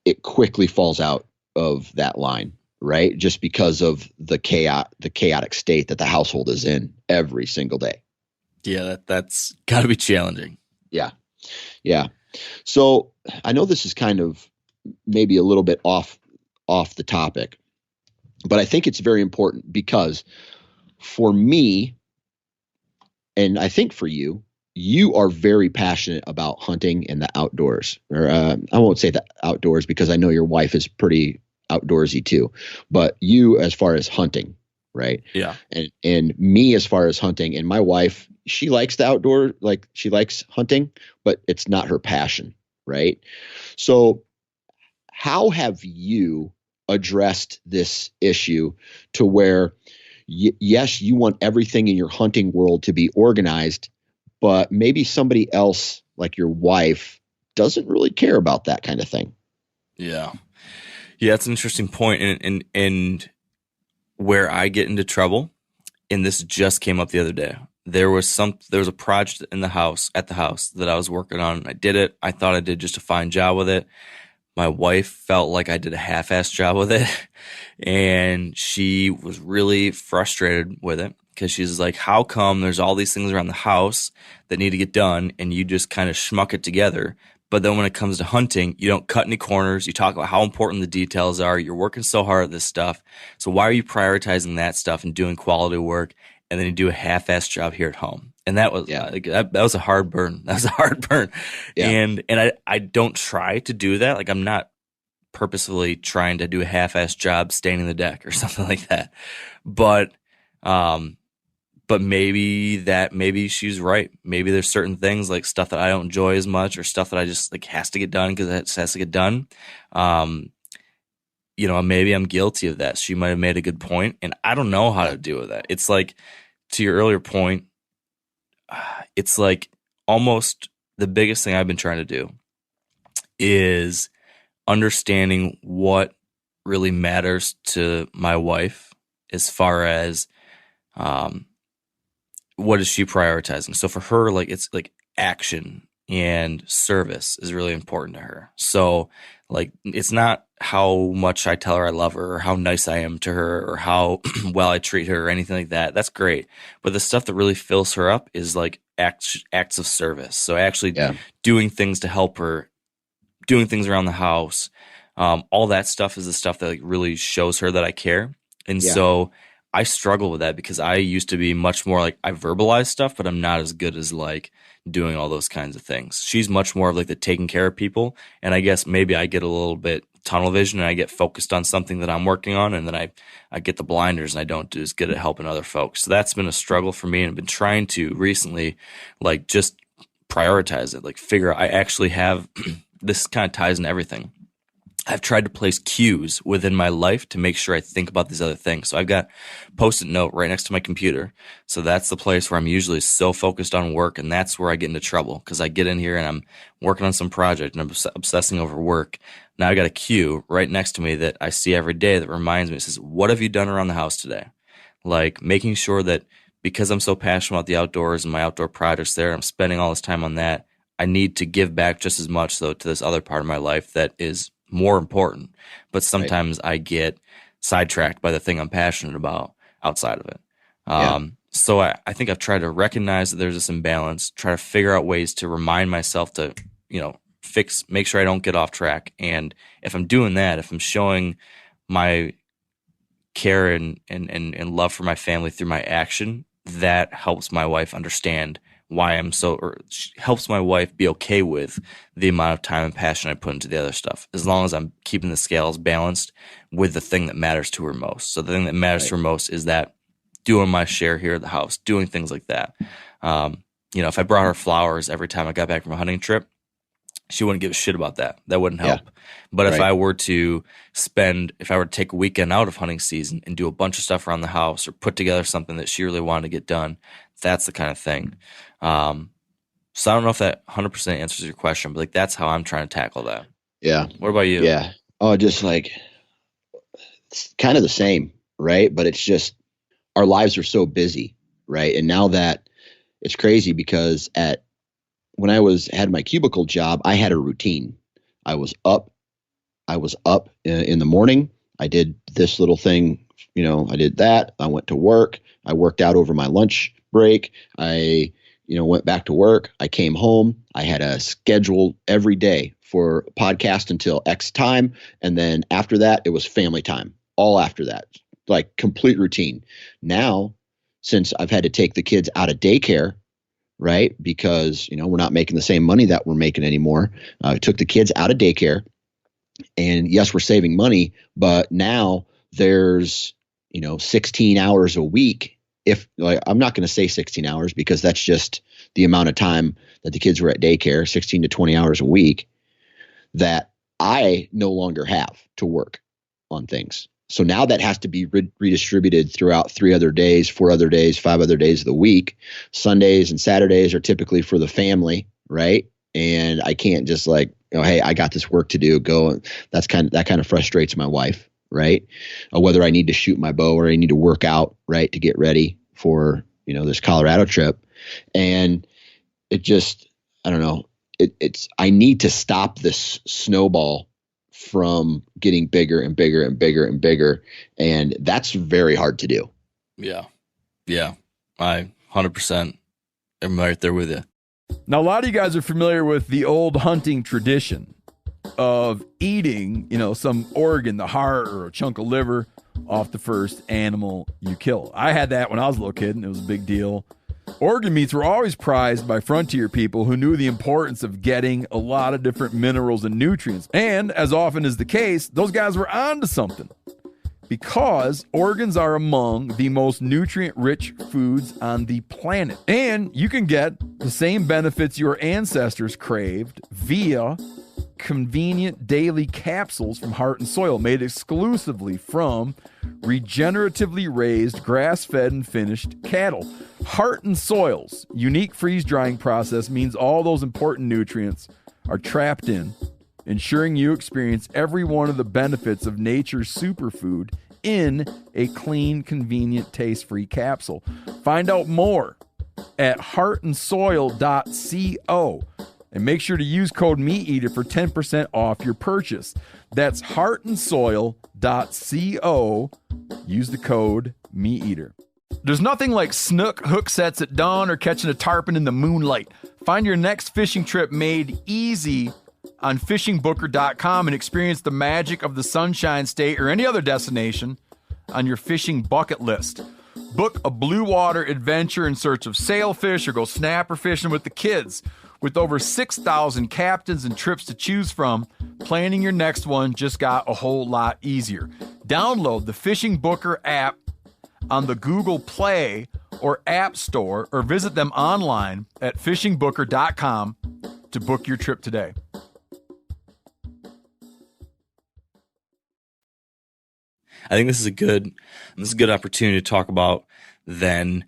it quickly falls out of that line, right? Just because of the chaotic state that the household is in every single day. Yeah, that's got to be challenging. Yeah. Yeah. So I know this is kind of maybe a little bit off the topic, but I think it's very important because for me, and I think for you, you are very passionate about hunting and the outdoors. Or I won't say the outdoors because I know your wife is pretty outdoorsy too, but you as far as hunting, right? Yeah. And me as far as hunting, and my wife, she likes the outdoor, like she likes hunting, but it's not her passion, right? So how have you addressed this issue to where, yes, you want everything in your hunting world to be organized, but maybe somebody else like your wife doesn't really care about that kind of thing? Yeah. Yeah, that's an interesting point. And where I get into trouble, and this just came up the other day. there was a project at the house that I was working on. I did it. I thought I did just a fine job with it. My wife felt like I did a half-assed job with it, and she was really frustrated with it because she's like, how come there's all these things around the house that need to get done and you just kind of schmuck it together? But then when it comes to hunting, you don't cut any corners. You talk about how important the details are. You're working so hard at this stuff. So why are you prioritizing that stuff and doing quality work, and then you do a half-assed job here at home? And that was that was a hard burn. That was a hard burn. Yeah. And I don't try to do that. Like, I'm not purposefully trying to do a half-assed job staining the deck or something like that. But maybe she's right. Maybe there's certain things, like stuff that I don't enjoy as much, or stuff that I just like has to get done because it has to get done. Maybe I'm guilty of that. She might have made a good point, and I don't know how to deal with that. It's like, to your earlier point, it's like almost the biggest thing I've been trying to do is understanding what really matters to my wife as far as what is she prioritizing. So for her, like, it's like action and service is really important to her. So like, it's not how much I tell her I love her or how nice I am to her or how well I treat her or anything like that. That's great. But the stuff that really fills her up is like acts of service. So actually doing things to help her, doing things around the house. All that stuff is the stuff that like really shows her that I care. And so I struggle with that because I used to be much more like, I verbalize stuff, but I'm not as good as like doing all those kinds of things. She's much more of like the taking care of people. And I guess maybe I get a little bit tunnel vision and I get focused on something that I'm working on, and then I get the blinders and I don't do as good at helping other folks. So that's been a struggle for me, and I've been trying to recently like just prioritize it, like figure out I actually have this kind of ties in everything. I've tried to place cues within my life to make sure I think about these other things. So I've got Post-it note right next to my computer. So that's the place where I'm usually so focused on work, and that's where I get into trouble because I get in here and I'm working on some project and I'm obsessing over work. Now I got a cue right next to me that I see every day that reminds me. It says, what have you done around the house today? Like making sure that because I'm so passionate about the outdoors and my outdoor projects there, I'm spending all this time on that. I need to give back just as much though to this other part of my life that is more important, but sometimes I get sidetracked by the thing I'm passionate about outside of it. So I think I've tried to recognize that there's this imbalance, try to figure out ways to remind myself to, make sure I don't get off track. And if I'm doing that, if I'm showing my care and love for my family through my action, that helps my wife understand why helps my wife be okay with the amount of time and passion I put into the other stuff, as long as I'm keeping the scales balanced with the thing that matters to her most. So the thing that matters to her most is that doing my share here at the house, doing things like that. If I brought her flowers every time I got back from a hunting trip, she wouldn't give a shit about that. That wouldn't help. Yeah. But if I were to take a weekend out of hunting season and do a bunch of stuff around the house or put together something that she really wanted to get done, that's the kind of thing. So I don't know if that 100% answers your question, but like that's how I'm trying to tackle that. Yeah. What about you? Yeah. Oh, just like it's kind of the same, right? But it's just our lives are so busy, right? And now that it's crazy because when I had my cubicle job, I had a routine. I was up in the morning. I did this little thing, I did that. I went to work. I worked out over my lunch break. I went back to work. I came home. I had a schedule every day for podcast until X time. And then after that, it was family time, all after that, like complete routine. Now, since I've had to take the kids out of daycare, right? Because, we're not making the same money that we're making anymore. I took the kids out of daycare, and yes, we're saving money, but now there's, 16 hours a week. I'm not going to say 16 hours because that's just the amount of time that the kids were at daycare, 16 to 20 hours a week, that I no longer have to work on things. So now that has to be redistributed throughout 3 other days, 4 other days, 5 other days of the week. Sundays and Saturdays are typically for the family, right? And I can't just like, hey, I got this work to do, go. That kind of frustrates my wife, right? Whether I need to shoot my bow or I need to work out, right, to get ready for this Colorado trip, and it just, I don't know, I need to stop this snowball from getting bigger and bigger and bigger and bigger. And that's very hard to do. Yeah. Yeah. I 100% am right there with you. Now, a lot of you guys are familiar with the old hunting tradition of eating, some organ, the heart or a chunk of liver off the first animal you kill. I had that when I was a little kid, and it was a big deal. Organ meats were always prized by frontier people who knew the importance of getting a lot of different minerals and nutrients. And as often is the case, those guys were onto something, because organs are among the most nutrient-rich foods on the planet. And you can get the same benefits your ancestors craved via convenient daily capsules from Heart and Soil, made exclusively from regeneratively raised, grass-fed, and finished cattle. Heart and Soil's unique freeze-drying process means all those important nutrients are trapped in, ensuring you experience every one of the benefits of nature's superfood in a clean, convenient, taste-free capsule. Find out more at heartandsoil.co. And make sure to use code MeatEater for 10% off your purchase. That's heartandsoil.co. Use the code MeatEater. There's nothing like snook hook sets at dawn or catching a tarpon in the moonlight. Find your next fishing trip made easy on fishingbooker.com and experience the magic of the Sunshine State or any other destination on your fishing bucket list. Book a blue water adventure in search of sailfish or go snapper fishing with the kids. With over 6,000 captains and trips to choose from, planning your next one just got a whole lot easier. Download the Fishing Booker app on the Google Play or App Store, or visit them online at fishingbooker.com to book your trip today. I think this is a good opportunity to talk about then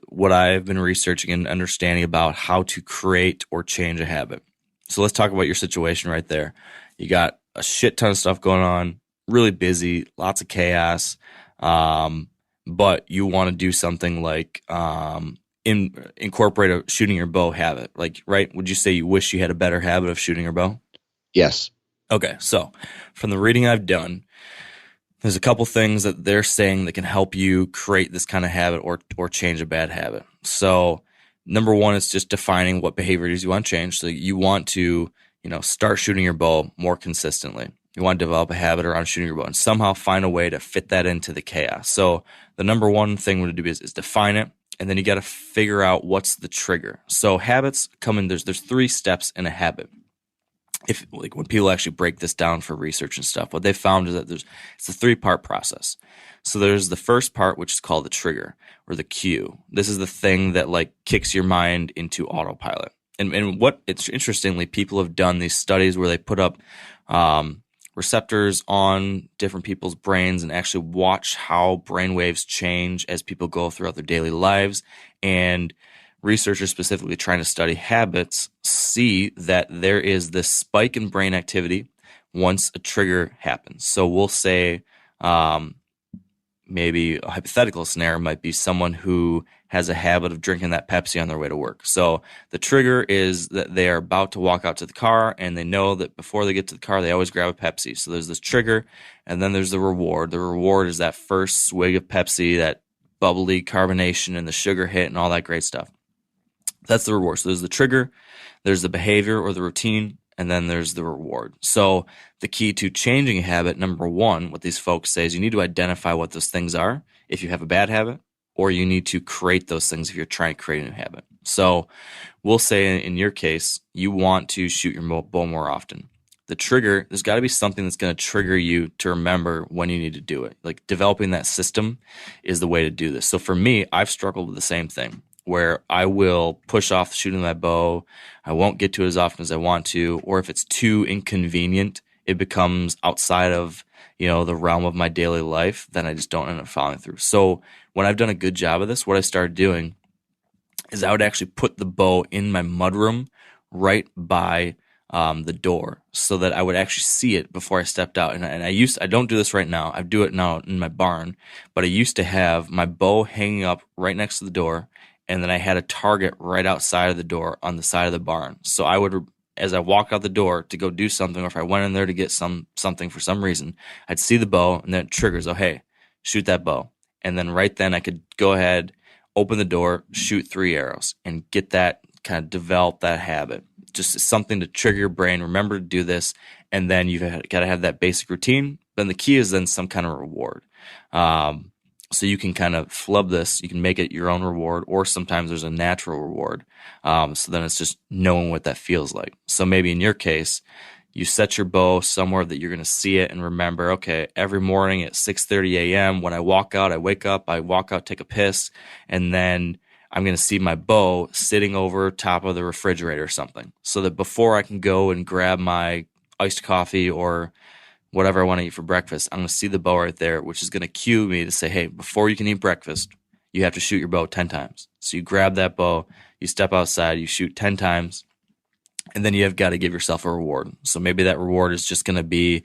what I've been researching and understanding about how to create or change a habit. So let's talk about your situation right there. You got a shit ton of stuff going on, really busy, lots of chaos, but you want to do something like incorporate a shooting your bow habit. Like, right? Would you say you wish you had a better habit of shooting your bow? Yes. Okay, so from the reading I've done, there's a couple things that they're saying that can help you create this kind of habit or change a bad habit. So number one is just defining what behaviors you want to change. So you want to, start shooting your bow more consistently. You want to develop a habit around shooting your bow and somehow find a way to fit that into the chaos. So the number one thing we want to do is define it, and then you got to figure out what's the trigger. So habits come in, there's 3 steps in a habit. When people actually break this down for research and stuff, what they found is that it's a 3-part process. So there's the first part, which is called the trigger or the cue. This is the thing that kicks your mind into autopilot. And what it's interestingly, people have done these studies where they put up receptors on different people's brains and actually watch how brain waves change as people go throughout their daily lives. And researchers specifically trying to study habits see that there is this spike in brain activity once a trigger happens. So we'll say maybe a hypothetical scenario might be someone who has a habit of drinking that Pepsi on their way to work. So the trigger is that they are about to walk out to the car, and they know that before they get to the car, they always grab a Pepsi. So there's this trigger, and then there's the reward. The reward is that first swig of Pepsi, that bubbly carbonation and the sugar hit and all that great stuff. That's the reward. So there's the trigger, there's the behavior or the routine, and then there's the reward. So the key to changing a habit, number one, what these folks say is you need to identify what those things are if you have a bad habit, or you need to create those things if you're trying to create a new habit. So we'll say in your case, you want to shoot your bow more often. The trigger, there's got to be something that's going to trigger you to remember when you need to do it. Like developing that system is the way to do this. So for me, I've struggled with the same thing, where I will push off shooting my bow. I won't get to it as often as I want to, or if it's too inconvenient, it becomes outside of, the realm of my daily life, then I just don't end up following through. So when I've done a good job of this, what I started doing is I would actually put the bow in my mudroom right by the door so that I would actually see it before I stepped out. And I don't do this right now. I do it now in my barn, but I used to have my bow hanging up right next to the door. And then I had a target right outside of the door on the side of the barn. So I would, as I walked out the door to go do something, or if I went in there to get something for some reason, I'd see the bow and then it triggers, oh, hey, shoot that bow. And then right then I could go ahead, open the door, shoot 3 arrows and get that, kind of develop that habit. Just something to trigger your brain. Remember to do this. And then you've got to have that basic routine. Then the key is then some kind of reward. So you can kind of flub this. You can make it your own reward, or sometimes there's a natural reward. So then it's just knowing what that feels like. So maybe in your case, you set your bow somewhere that you're going to see it and remember, okay, every morning at 6:30 a.m. when I walk out, I wake up, I walk out, take a piss, and then I'm going to see my bow sitting over top of the refrigerator or something, so that before I can go and grab my iced coffee or whatever I want to eat for breakfast, I'm going to see the bow right there, which is going to cue me to say, hey, before you can eat breakfast, you have to shoot your bow 10 times. So you grab that bow, you step outside, you shoot 10 times, and then you have got to give yourself a reward. So maybe that reward is just going to be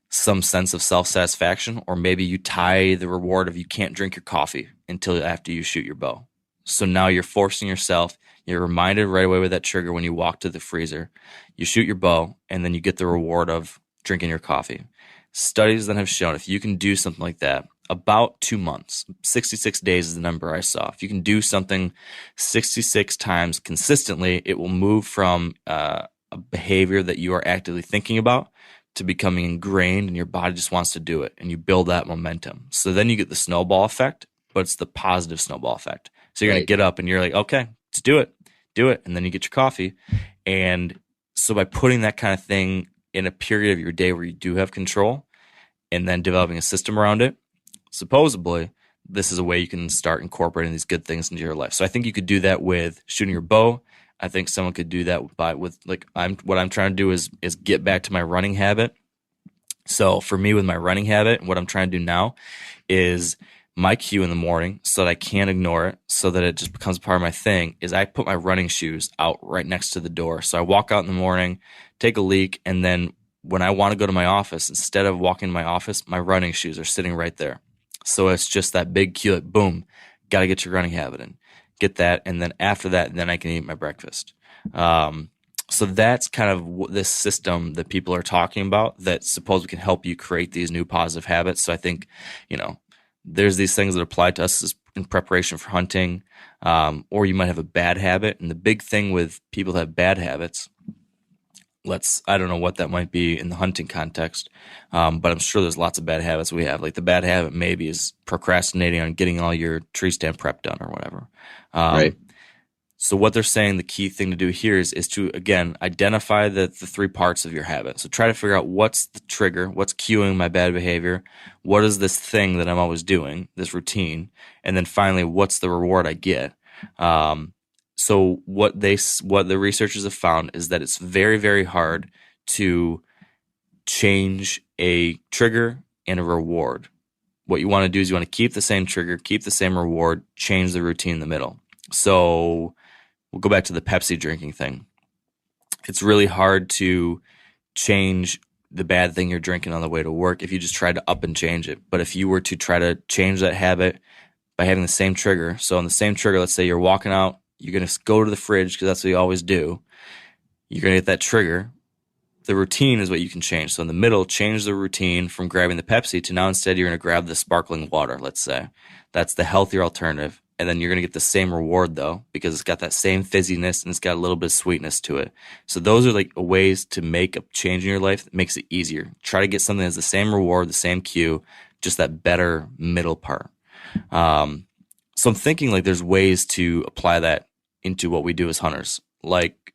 some sense of self-satisfaction, or maybe you tie the reward of you can't drink your coffee until after you shoot your bow. So now you're forcing yourself, you're reminded right away with that trigger when you walk to the freezer, you shoot your bow, and then you get the reward of drinking your coffee. Studies then have shown if you can do something like that, about 2 months, 66 days is the number I saw. If you can do something 66 times consistently, it will move from a behavior that you are actively thinking about to becoming ingrained, and your body just wants to do it, and you build that momentum. So then you get the snowball effect, but it's the positive snowball effect. So you're going to get up and you're like, okay, let's do it. And then you get your coffee. And so by putting that kind of thing in a period of your day where you do have control and then developing a system around it, supposedly this is a way you can start incorporating these good things into your life. So I think you could do that with shooting your bow. I think someone could do that what I'm trying to do is get back to my running habit. So for me with my running habit, what I'm trying to do now is my cue in the morning so that I can't ignore it, so that it just becomes part of my thing, is I put my running shoes out right next to the door. So I walk out in the morning, take a leak, and then when I want to go to my office, instead of walking to my office, my running shoes are sitting right there. So it's just that big cue, like, boom, got to get your running habit in. Get that, and then after that, then I can eat my breakfast. So that's kind of this system that people are talking about that supposedly can help you create these new positive habits. So I think, there's these things that apply to us in preparation for hunting, or you might have a bad habit. And the big thing with people that have bad habits, I don't know what that might be in the hunting context, but I'm sure there's lots of bad habits we have. Like the bad habit maybe is procrastinating on getting all your tree stand prep done or whatever. Right. So what they're saying, the key thing to do here is to, again, identify the 3 parts of your habit. So try to figure out what's the trigger, what's cueing my bad behavior, what is this thing that I'm always doing, this routine, and then finally, what's the reward I get. So what the researchers have found is that it's very, very hard to change a trigger and a reward. What you want to do is you want to keep the same trigger, keep the same reward, change the routine in the middle. So we'll go back to the Pepsi drinking thing. It's really hard to change the bad thing you're drinking on the way to work if you just try to up and change it. But if you were to try to change that habit by having the same trigger, so on the same trigger, let's say you're walking out, you're going to go to the fridge because that's what you always do. You're going to get that trigger. The routine is what you can change. So in the middle, change the routine from grabbing the Pepsi to now instead you're going to grab the sparkling water, let's say. That's the healthier alternative. And then you're going to get the same reward, though, because it's got that same fizziness and it's got a little bit of sweetness to it. So those are like ways to make a change in your life that makes it easier. Try to get something that's the same reward, the same cue, just that better middle part. So I'm thinking like there's ways to apply that into what we do as hunters. Like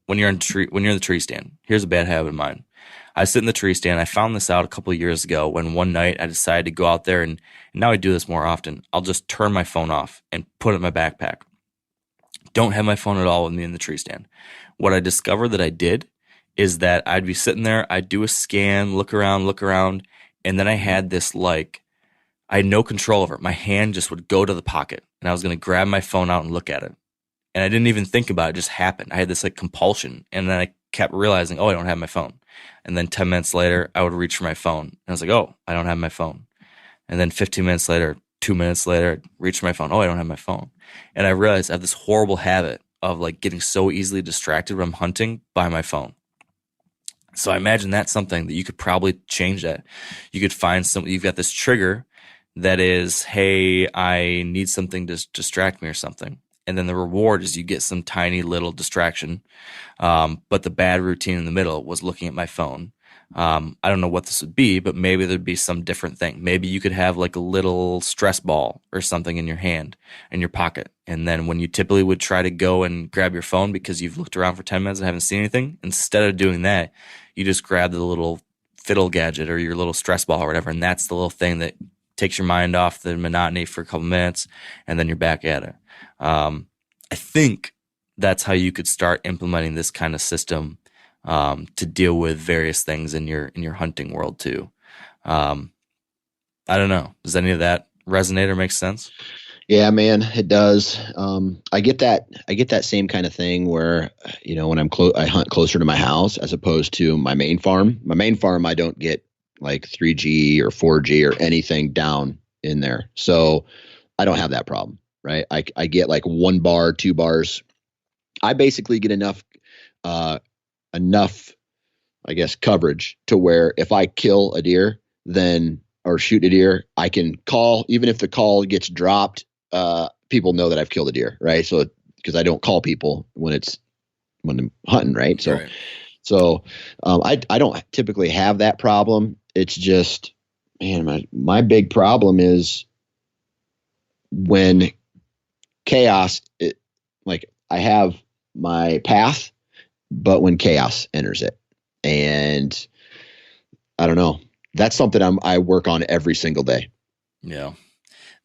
when you're in the tree stand, here's a bad habit of mine. I sit in the tree stand. I found this out a couple of years ago when one night I decided to go out there, and now I do this more often. I'll just turn my phone off and put it in my backpack. Don't have my phone at all with me in the tree stand. What I discovered that I did is that I'd be sitting there, I'd do a scan, look around, and then I had this I had no control over it. My hand just would go to the pocket, and I was going to grab my phone out and look at it. And I didn't even think about it. It just happened. I had this compulsion, and then I kept realizing, oh, I don't have my phone. And then 10 minutes later, I would reach for my phone. And I was like, oh, I don't have my phone. And then 15 minutes later, 2 minutes later, I'd reach for my phone. Oh, I don't have my phone. And I realized I have this horrible habit of like getting so easily distracted when I'm hunting by my phone. So I imagine that's something that you could probably change that. You could find you've got this trigger that is, hey, I need something to distract me or something. And then the reward is you get some tiny little distraction. But the bad routine in the middle was looking at my phone. I don't know what this would be, but maybe there'd be some different thing. Maybe you could have like a little stress ball or something in your hand, in your pocket. And then when you typically would try to go and grab your phone because you've looked around for 10 minutes and haven't seen anything, instead of doing that, you just grab the little fiddle gadget or your little stress ball or whatever. And that's the little thing that takes your mind off the monotony for a couple minutes, and then you're back at it. I think that's how you could start implementing this kind of system to deal with various things in your hunting world too. I don't know. Does any of that resonate or make sense? Yeah, man, it does. I get that same kind of thing where, when I hunt closer to my house as opposed to my main farm. My main farm, I don't get like 3G or 4G or anything down in there. So I don't have that problem, right? I get like 1 bar, 2 bars. I basically get enough, I guess, coverage to where if I kill a deer, or shoot a deer, I can call, even if the call gets dropped, people know that I've killed a deer, right? So, because I don't call people when I'm hunting, right? So, Right. So I don't typically have that problem. It's just, man, my big problem is when chaos, like I have my path, but when chaos enters it, and I don't know, that's something I work on every single day. Yeah.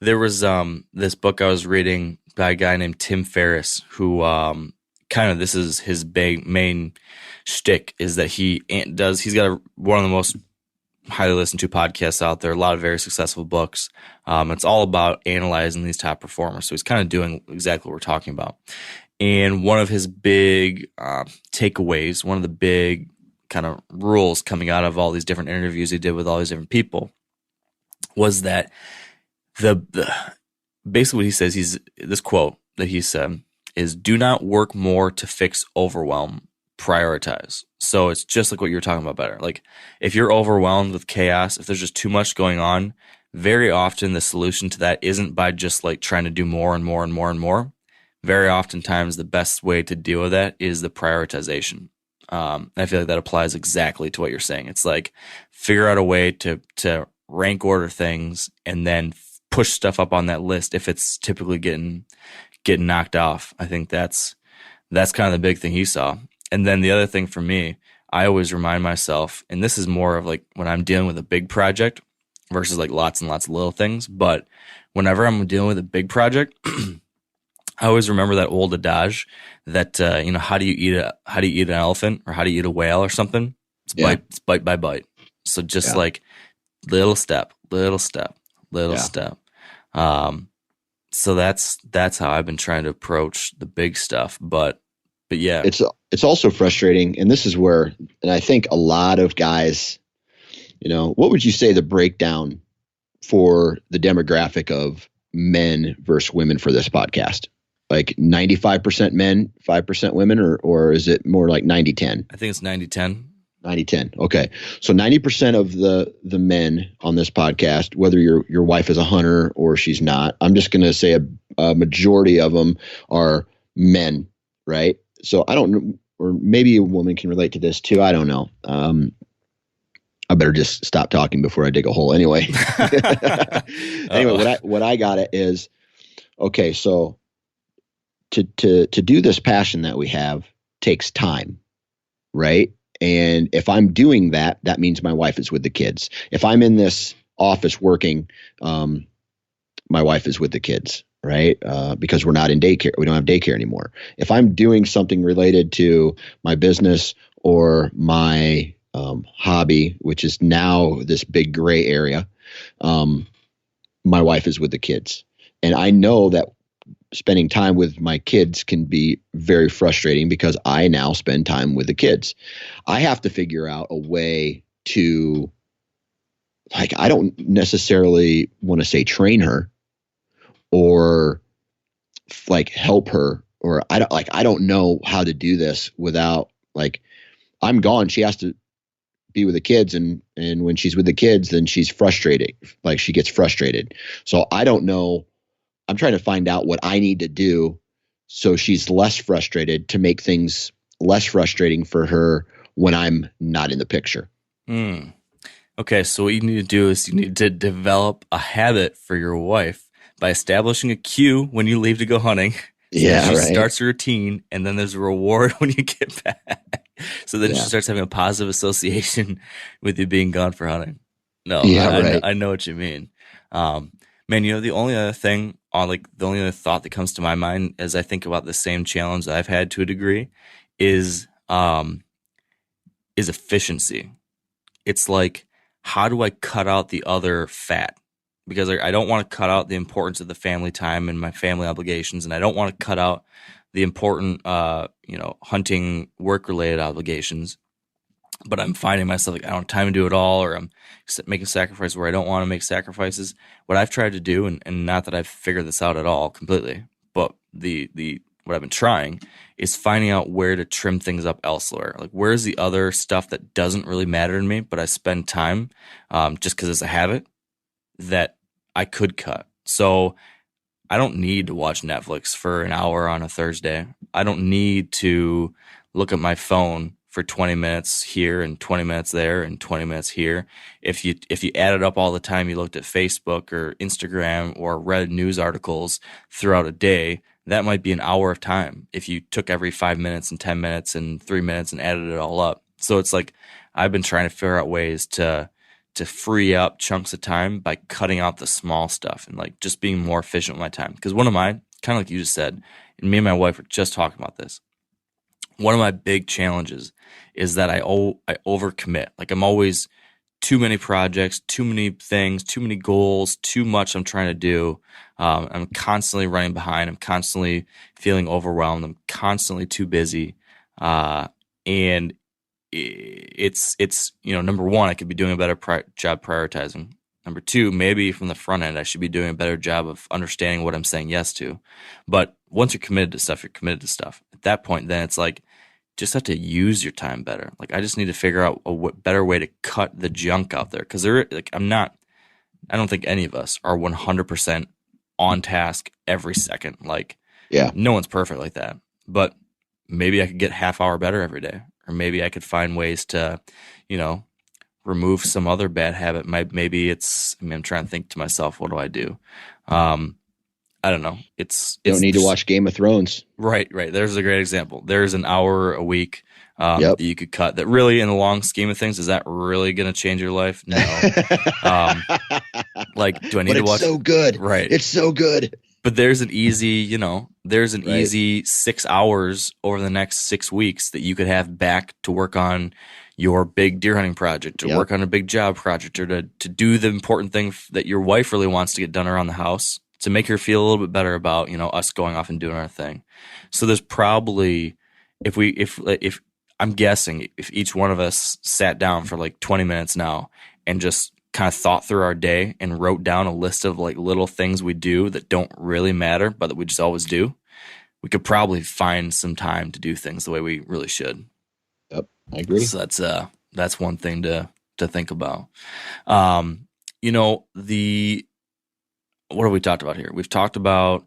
There was this book I was reading by a guy named Tim Ferriss, who kind of, this is his big main shtick, is that he's got one of the most highly listened to podcasts out there, a lot of very successful books. It's all about analyzing these top performers. So he's kind of doing exactly what we're talking about. And one of his big takeaways, one of the big kind of rules coming out of all these different interviews he did with all these different people, was that the basically what he says, this quote that he said is, do not work more to fix overwhelm, prioritize. So it's just like what you were talking about better. Like if you're overwhelmed with chaos, if there's just too much going on, very often the solution to that isn't by just like trying to do more and more and more and more. Very oftentimes the best way to deal with that is the prioritization. I feel like that applies exactly to what you're saying. It's like figure out a way to rank order things and then push stuff up on that list if it's typically getting knocked off. I think that's kind of the big thing he saw. And then the other thing for me, I always remind myself, and this is more of like when I'm dealing with a big project versus like lots and lots of little things, but whenever I'm dealing with a big project, I always remember that old adage that how do you eat an elephant, or how do you eat a whale or something? It's bite by bite. So just like little step. So that's how I've been trying to approach the big stuff. But yeah, it's also frustrating, and this is where, and I think a lot of guys, what would you say the breakdown for the demographic of men versus women for this podcast? Like 95% men, 5% women, or is it more like 90-10? I think it's 90-10. 90-10. Okay. So 90% of the men on this podcast, whether your wife is a hunter or she's not, I'm just going to say a majority of them are men, right? So I don't know, or maybe a woman can relate to this too. I don't know. I better just stop talking before I dig a hole anyway. Anyway, what I got it is, okay, so to do this passion that we have takes time, right? And if I'm doing that, that means my wife is with the kids. If I'm in this office working, my wife is with the kids, right? Because we're not in daycare. We don't have daycare anymore. If I'm doing something related to my business or my hobby, which is now this big gray area, my wife is with the kids. And I know that spending time with my kids can be very frustrating because I now spend time with the kids. I have to figure out a way to, like, I don't necessarily want to say train her or like help her, or I don't know how to do this without, like, I'm gone. She has to be with the kids. And when she's with the kids, then she's frustrated. Like, she gets frustrated. So I don't know. I'm trying to find out what I need to do so she's less frustrated, to make things less frustrating for her when I'm not in the picture. Okay, so what you need to do is you need to develop a habit for your wife by establishing a cue when you leave to go hunting. So she starts a routine, and then there's a reward when you get back. So then she starts having a positive association with you being gone for hunting. No, I know what you mean. Man, you know, the only other thought that comes to my mind as I think about the same challenge that I've had to a degree is efficiency. It's like, how do I cut out the other fat? Because I don't want to cut out the importance of the family time and my family obligations, and I don't want to cut out the important, hunting work-related obligations. But I'm finding myself like I don't have time to do it all, or I'm making sacrifices where I don't want to make sacrifices. What I've tried to do, and not that I've figured this out at all completely, but what I've been trying is finding out where to trim things up elsewhere. Like, where's the other stuff that doesn't really matter to me, but I spend time just because it's a habit that I could cut. So I don't need to watch Netflix for an hour on a Thursday. I don't need to look at my phone for 20 minutes here and 20 minutes there and 20 minutes here. If you added up all the time you looked at Facebook or Instagram or read news articles throughout a day, that might be an hour of time if you took every 5 minutes and 10 minutes and 3 minutes and added it all up. So it's like, I've been trying to figure out ways to free up chunks of time by cutting out the small stuff and like just being more efficient with my time. Because one of my, kind of like you just said, and me and my wife were just talking about this, one of my big challenges is that I overcommit. Like, I'm always too many projects, too many things, too many goals, too much I'm trying to do. I'm constantly running behind. I'm constantly feeling overwhelmed. I'm constantly too busy. And it's number one, I could be doing a better job prioritizing. Number two, maybe from the front end, I should be doing a better job of understanding what I'm saying yes to. But once you're committed to stuff, you're committed to stuff. At that point, then it's like, just have to use your time better. Like, I just need to figure out a better way to cut the junk out there. Because I don't think any of us are 100% on task every second. Like, no one's perfect like that. But maybe I could get half hour better every day. Or maybe I could find ways to, remove some other bad habit. Maybe I'm trying to think to myself, what do I do? I don't know. You don't need to watch Game of Thrones. Right. There's a great example. There's an hour a week that you could cut. That really, in the long scheme of things, is that really going to change your life? No. Do I need to watch? It's so good. Right. It's so good. But there's an easy, easy 6 hours over the next 6 weeks that you could have back to work on your big deer hunting project, or work on a big job project, or to do the important thing that your wife really wants to get done around the house, to make her feel a little bit better about, us going off and doing our thing. So there's probably, if I'm guessing, if each one of us sat down for like 20 minutes now and just kind of thought through our day and wrote down a list of like little things we do that don't really matter, but that we just always do, we could probably find some time to do things the way we really should. Yep, I agree. So that's one thing to think about. What have we talked about here? We've talked about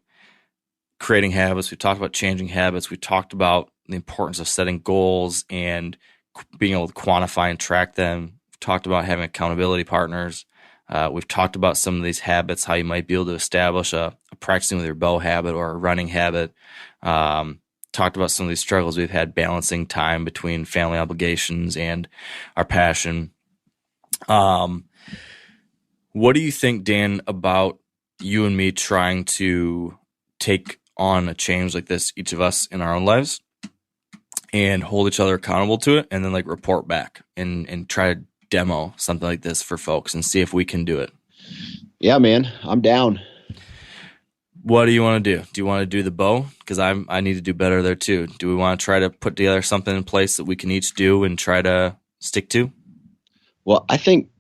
creating habits. We've talked about changing habits. We've talked about the importance of setting goals and being able to quantify and track them. We've talked about having accountability partners. We've talked about some of these habits, how you might be able to establish a practicing with your bow habit or a running habit. Talked about some of these struggles we've had balancing time between family obligations and our passion. What do you think, Dan, about you and me trying to take on a change like this, each of us in our own lives, and hold each other accountable to it, and then like report back and try to demo something like this for folks and see if we can do it? Yeah, man, I'm down. what do you want to do? Do you want to do the bow? Because I need to do better there too. Do we want to try to put together something in place that we can each do and try to stick to? Well, I think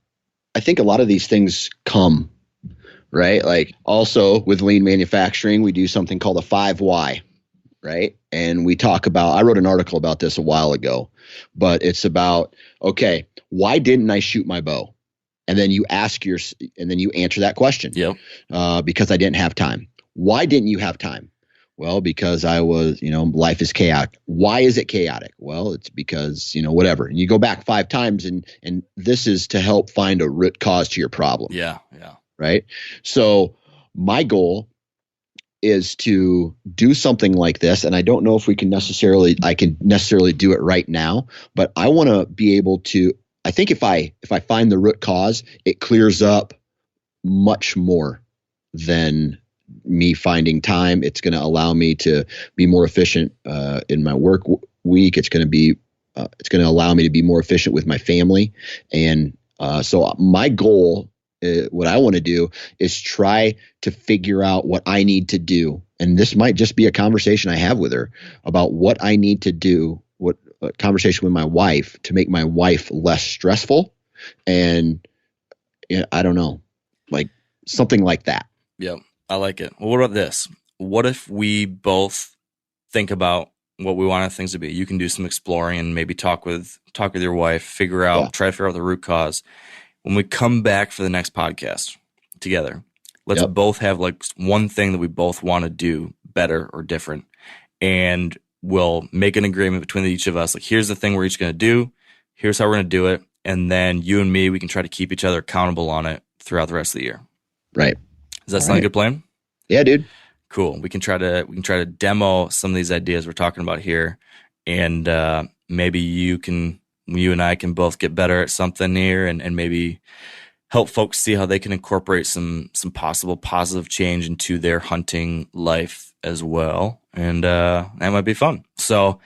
a lot of these things come, right? Like also with lean manufacturing, we do something called a 5 why, right? And we talk about, I wrote an article about this a while ago, but it's about, okay, why didn't I shoot my bow? And then you and then you answer that question. Yep. Because I didn't have time. Why didn't you have time? Well, because I was, life is chaotic. Why is it chaotic? Well, it's because, whatever. And you go back 5 times and this is to help find a root cause to your problem. Yeah. Yeah. Right. So my goal is to do something like this. And I don't know if I can necessarily do it right now, but I want to be able to, I think if I find the root cause, it clears up much more than me finding time. It's going to allow me to be more efficient in my work week. It's going to allow me to be more efficient with my family. And so my goal, what I want to do is try to figure out what I need to do. And this might just be a conversation I have with her about what I need to do, a conversation with my wife to make my wife less stressful. And I don't know, like something like that. Yep. I like it. Well, what about this? What if we both think about what we want things to be? You can do some exploring and maybe talk with your wife, try to figure out the root cause. When we come back for the next podcast together, let's both have like one thing that we both want to do better or different. And we'll make an agreement between each of us. Like, here's the thing we're each going to do. Here's how we're going to do it. And then you and me, we can try to keep each other accountable on it throughout the rest of the year. Right. Does that sound like a good plan? Yeah, dude. Cool. We can try to demo some of these ideas we're talking about here. And maybe you and I can both get better at something here and maybe help folks see how they can incorporate some possible positive change into their hunting life as well. And that might be fun. So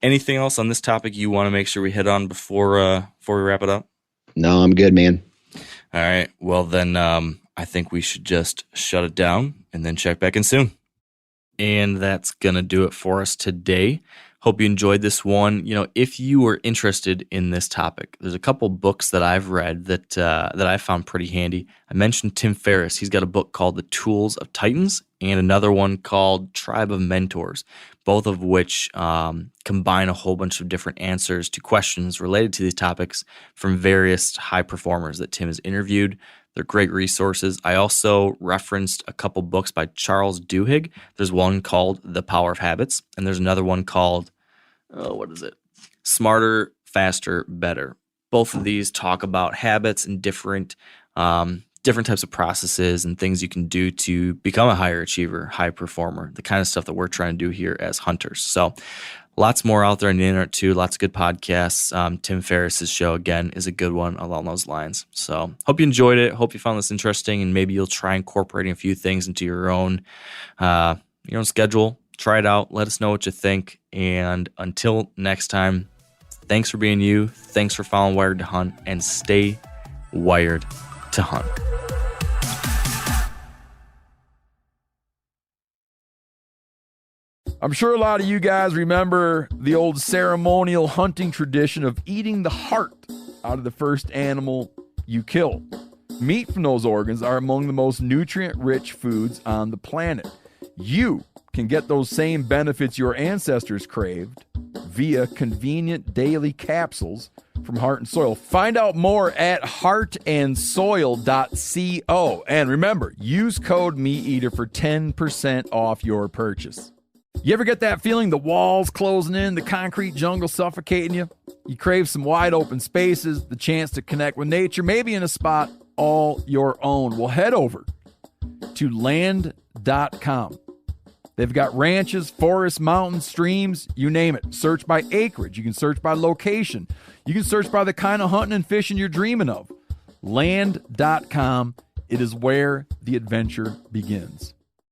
anything else on this topic you want to make sure we hit on before we wrap it up? No, I'm good, man. All right. Well, then I think we should just shut it down and then check back in soon. And that's going to do it for us today. Hope you enjoyed this one. If you are interested in this topic, there's a couple books that I've read that I found pretty handy. I mentioned Tim Ferriss. He's got a book called The Tools of Titans and another one called Tribe of Mentors, both of which combine a whole bunch of different answers to questions related to these topics from various high performers that Tim has interviewed. They're great resources. I also referenced a couple books by Charles Duhigg. There's one called The Power of Habits, and there's another one called Smarter, Faster, Better. Both of these talk about habits and different types of processes and things you can do to become a higher achiever, high performer, the kind of stuff that we're trying to do here as hunters. So lots more out there on the internet too, lots of good podcasts. Tim Ferriss's show, again, is a good one along those lines. So hope you enjoyed it. Hope you found this interesting, and maybe you'll try incorporating a few things into your own schedule. Try it out. Let us know what you think. And until next time, thanks for being you. Thanks for following Wired to Hunt, and stay wired to hunt. I'm sure a lot of you guys remember the old ceremonial hunting tradition of eating the heart out of the first animal you kill. Meat from those organs are among the most nutrient-rich foods on the planet. You can get those same benefits your ancestors craved via convenient daily capsules from Heart and Soil. Find out more at heartandsoil.co. And remember, use code MeatEater for 10% off your purchase. You ever get that feeling the walls closing in, the concrete jungle suffocating you? You crave some wide open spaces, the chance to connect with nature, maybe in a spot all your own. Well, head over to land.com. They've got ranches, forests, mountains, streams, you name it. Search by acreage. You can search by location. You can search by the kind of hunting and fishing you're dreaming of. Land.com. It is where the adventure begins.